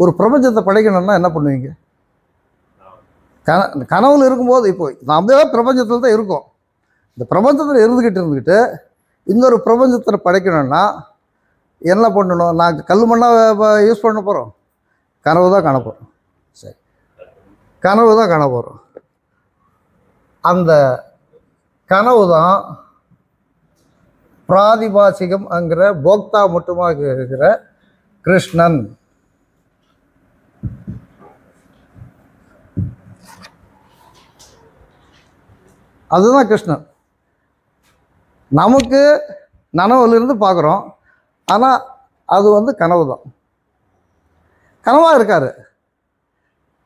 ஒரு பிரபஞ்சத்தை படைக்கணும்னா என்ன பண்ணுவீங்க? கனவுல இருக்கும்போது இப்போ நாம் தான் பிரபஞ்சத்தில் தான் இருக்கோம். இந்த பிரபஞ்சத்தில் இருந்துக்கிட்டு இன்னொரு பிரபஞ்சத்தை படைக்கணும்னா என்ன பண்ணணும்? நாங்கள் கல் மண்ணாக யூஸ் பண்ண போகிறோம், கனவு தான் காண போகிறோம். சரி, கனவு தான் காண போகிறோம். அந்த கனவு தான் பிராதிபாசிகம் என்கிற போக்தா மட்டுமாக இருக்கிற கிருஷ்ணன். அதுதான் கிருஷ்ணன். நமக்கு நனவுலேருந்து பார்க்குறோம், ஆனால் அது வந்து கனவு தான், கனவாக இருக்கார்.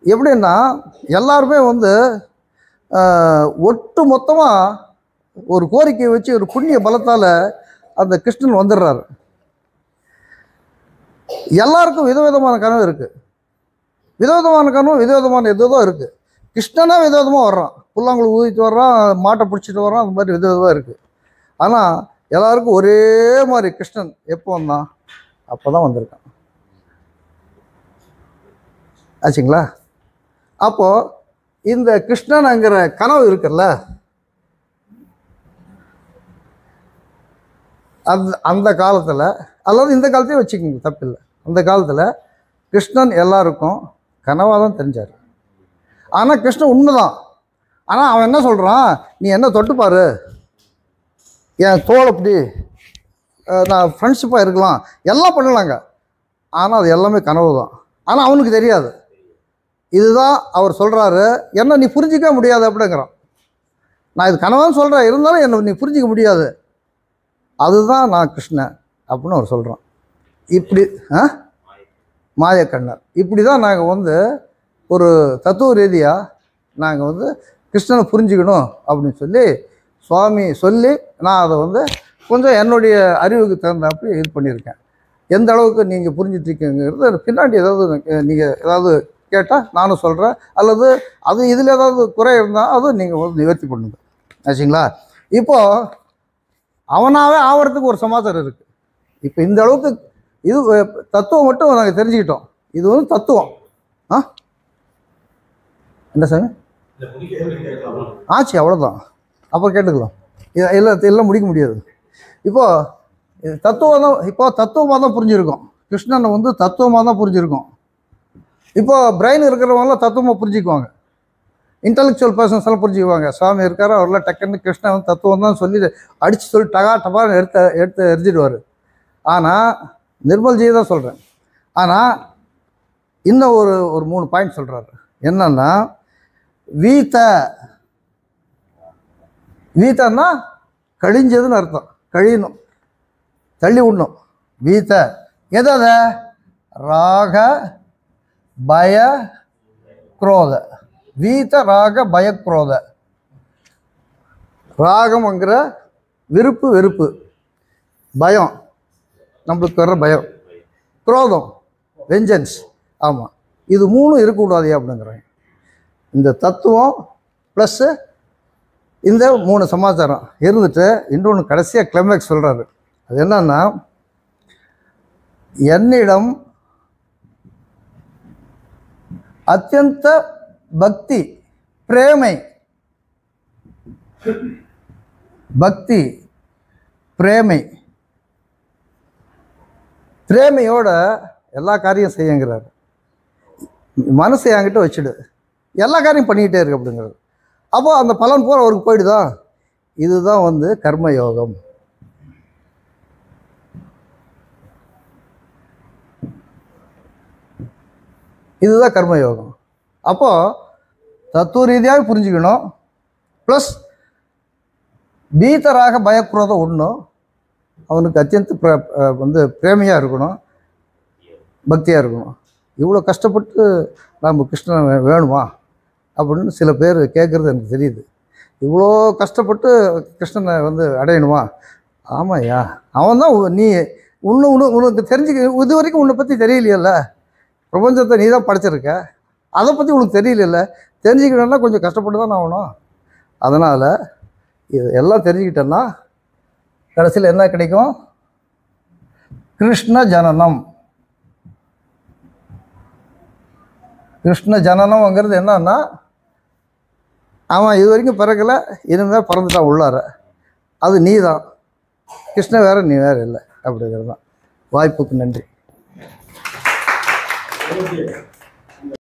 எப்படின்னா எல்லாருமே வந்து ஒட்டு மொத்தமாக ஒரு கோரிக்கையை வச்சு ஒரு புண்ணிய பலத்தால் அந்த கிருஷ்ணன் வந்துடுறாரு. எல்லாருக்கும் விதவிதமான கனவு இருக்குது, விதவிதமான கனவு, விதவிதமான எதுவும் இருக்குது. கிருஷ்ணனா விதவிதமாக வர்றான், புல்லாங்குழல் ஊதிட்டு வர்றான், மாட்டை பிடிச்சிட்டு வர்றான், அந்த மாதிரி விதவிதமாக இருக்குது. ஆனால் எல்லாருக்கும் ஒரே மாதிரி கிருஷ்ணன் எப்போ வந்தான்? அப்போ தான் வந்திருக்கான். ஆச்சுங்களா? அப்போது இந்த கிருஷ்ணனுங்கிற கனவு இருக்குல்ல, அந்த காலத்தில், அல்லது இந்த காலத்தையும் வச்சுக்கோங்க, தப்பில்லை, அந்த காலத்தில் கிருஷ்ணன் எல்லாருக்கும் கனவாக தான் தெரிஞ்சார். ஆனால் கிருஷ்ணன் உண்மைதான். ஆனால் அவன் என்ன சொல்கிறான்? நீ என்ன தொட்டுப்பாரு, என் தோல் அப்படி, நான் ஃப்ரெண்ட்ஷிப்பாக இருக்கலாம், எல்லாம் பண்ணலாங்க. ஆனால் அது எல்லாமே கனவு தான். ஆனால் அவனுக்கு தெரியாது. இதுதான் அவர் சொல்கிறாரு, என்ன நீ புரிஞ்சிக்க முடியாது அப்படிங்கிறான். நான் இது கனவான்னு சொல்கிறேன், இருந்தாலும் என்ன நீ புரிஞ்சிக்க முடியாது, அதுதான் நான் கிருஷ்ணன் அப்படின்னு அவர் சொல்கிறான். இப்படி மாயக்கண்ணர். இப்படி தான் நாங்கள் வந்து ஒரு தத்துவ ரீதியாக நாங்கள் வந்து கிருஷ்ணனை புரிஞ்சுக்கணும் அப்படின்னு சொல்லி சுவாமி சொல்லி, நான் அதை வந்து கொஞ்சம் என்னுடைய அறிவுக்கு தகுந்தாப்படி இது பண்ணியிருக்கேன். எந்த அளவுக்கு நீங்கள் புரிஞ்சிட்ருக்கீங்கிறது பின்னாடி ஏதாவது நீங்கள் ஏதாவது கேட்டால் நானும் சொல்கிறேன், அல்லது அது இதில் ஏதாவது குறை இருந்தால் அதுவும் நீங்கள் வந்து நிவர்த்தி பண்ணுங்க. ஆச்சுங்களா? இப்போது அவனாகவே ஆகிறதுக்கு ஒரு சமாச்சாரம் இருக்குது. இப்போ இந்த அளவுக்கு இது தத்துவம் மட்டும் நாங்கள் தெரிஞ்சுக்கிட்டோம். இது வந்து தத்துவம். என்ன சாமி ஆச்சு? அவ்வளோதான். அப்போ கேட்டுக்கலாம். எல்லாம் முடிக்க முடியாது. இப்போது தத்துவம் தான், தத்துவமாக தான் புரிஞ்சுருக்கோம். கிருஷ்ணனை வந்து தத்துவமாக தான் புரிஞ்சுருக்கோம். இப்போது பிரெயின் இருக்கிறவங்களாம் தத்துவமாக புரிஞ்சுக்குவாங்க. இன்டலெக்சுவல் பர்சன்ஸ் எல்லாம் புரிஞ்சுக்குவாங்க. சுவாமி இருக்காரு, அவரெல்லாம் டக்குன்னு கிருஷ்ணன் தத்துவம் தான் சொல்லி அடித்து சொல்லி டபான்னு எடுத்து எரிஞ்சிடுவார். ஆனால் நிர்மல்ஜி தான் சொல்கிறேன். ஆனால் இன்னும் ஒரு 3 பாயிண்ட் சொல்கிறாரு. என்னன்னா, வீத்தன்னா கழிஞ்சதுன்னு அர்த்தம். கழியணும், தள்ளி விடணும். வீத்த எதை? ராக பய குரோத. வீத்த ராக பய குரோத. ராகம்ங்கிற விருப்பு வெறுப்பு, பயம் நம்மளுக்கு வர்ற பயம், குரோதம் வெஞ்சன்ஸ். ஆமாம், இது 3 இருக்கக்கூடாது அப்படிங்கிறேன். இந்த தத்துவம் ப்ளஸ்ஸு இந்த 3 சமாச்சாரம் இருந்துட்டு இன்னொன்று கடைசியாக கிளைமேக்ஸ் சொல்கிறாரு. அது என்னன்னா, என்னிடம் அத்தியந்த பக்தி பிரேமை, பக்தி பிரேமை, பிரேமையோட எல்லா காரியம் செய்யுங்கிறார். மனசை என்கிட்ட வச்சுடு, எல்லா காரியம் பண்ணிக்கிட்டே இருக்கு அப்படிங்கிறது. அப்போ அந்த பலன் போகிற அவருக்கு போயிடுதா? இதுதான் கர்மயோகம். இதுதான் கர்மயோகம். அப்போது தத்துவ ரீதியாக புரிஞ்சுக்கணும். ப்ளஸ் பீத்தராக பயக்குறோத ஒன்றும், அவனுக்கு அத்தியந்த பிரேமையாக இருக்கணும், பக்தியாக இருக்கணும். இவ்வளோ கஷ்டப்பட்டு நாம் கிருஷ்ணன் வேணுமா அப்படின்னு சில பேர் கேட்குறது எனக்கு தெரியுது. இவ்வளோ கஷ்டப்பட்டு கிருஷ்ணனை அடையணுமா? ஆமாய்யா, அவன் தான் நீ உனக்கு தெரிஞ்சுக்க. இது வரைக்கும் உன்னை பற்றி தெரியலையல்ல, பிரபஞ்சத்தை நீ தான் படைச்சிருக்க, அதை பற்றி உனக்கு தெரியல. தெரிஞ்சுக்கிட்டோன்னா கொஞ்சம் கஷ்டப்பட்டு தான் ஆகணும். அதனால் இது எல்லாம் தெரிஞ்சுக்கிட்டேன்னா கடைசியில் என்ன கிடைக்கும்? கிருஷ்ண ஜனனம். கிருஷ்ண ஜனனம்ங்கிறது என்னன்னா, அவன் இது வரைக்கும் பிறக்கலை, இனிமேல் பிறந்துட்டான் உள்ளார. அது நீ தான், கிருஷ்ணன் வேறு நீ வேறு இல்லை அப்படிங்கிறது தான். வாய்ப்புக்கு நன்றி.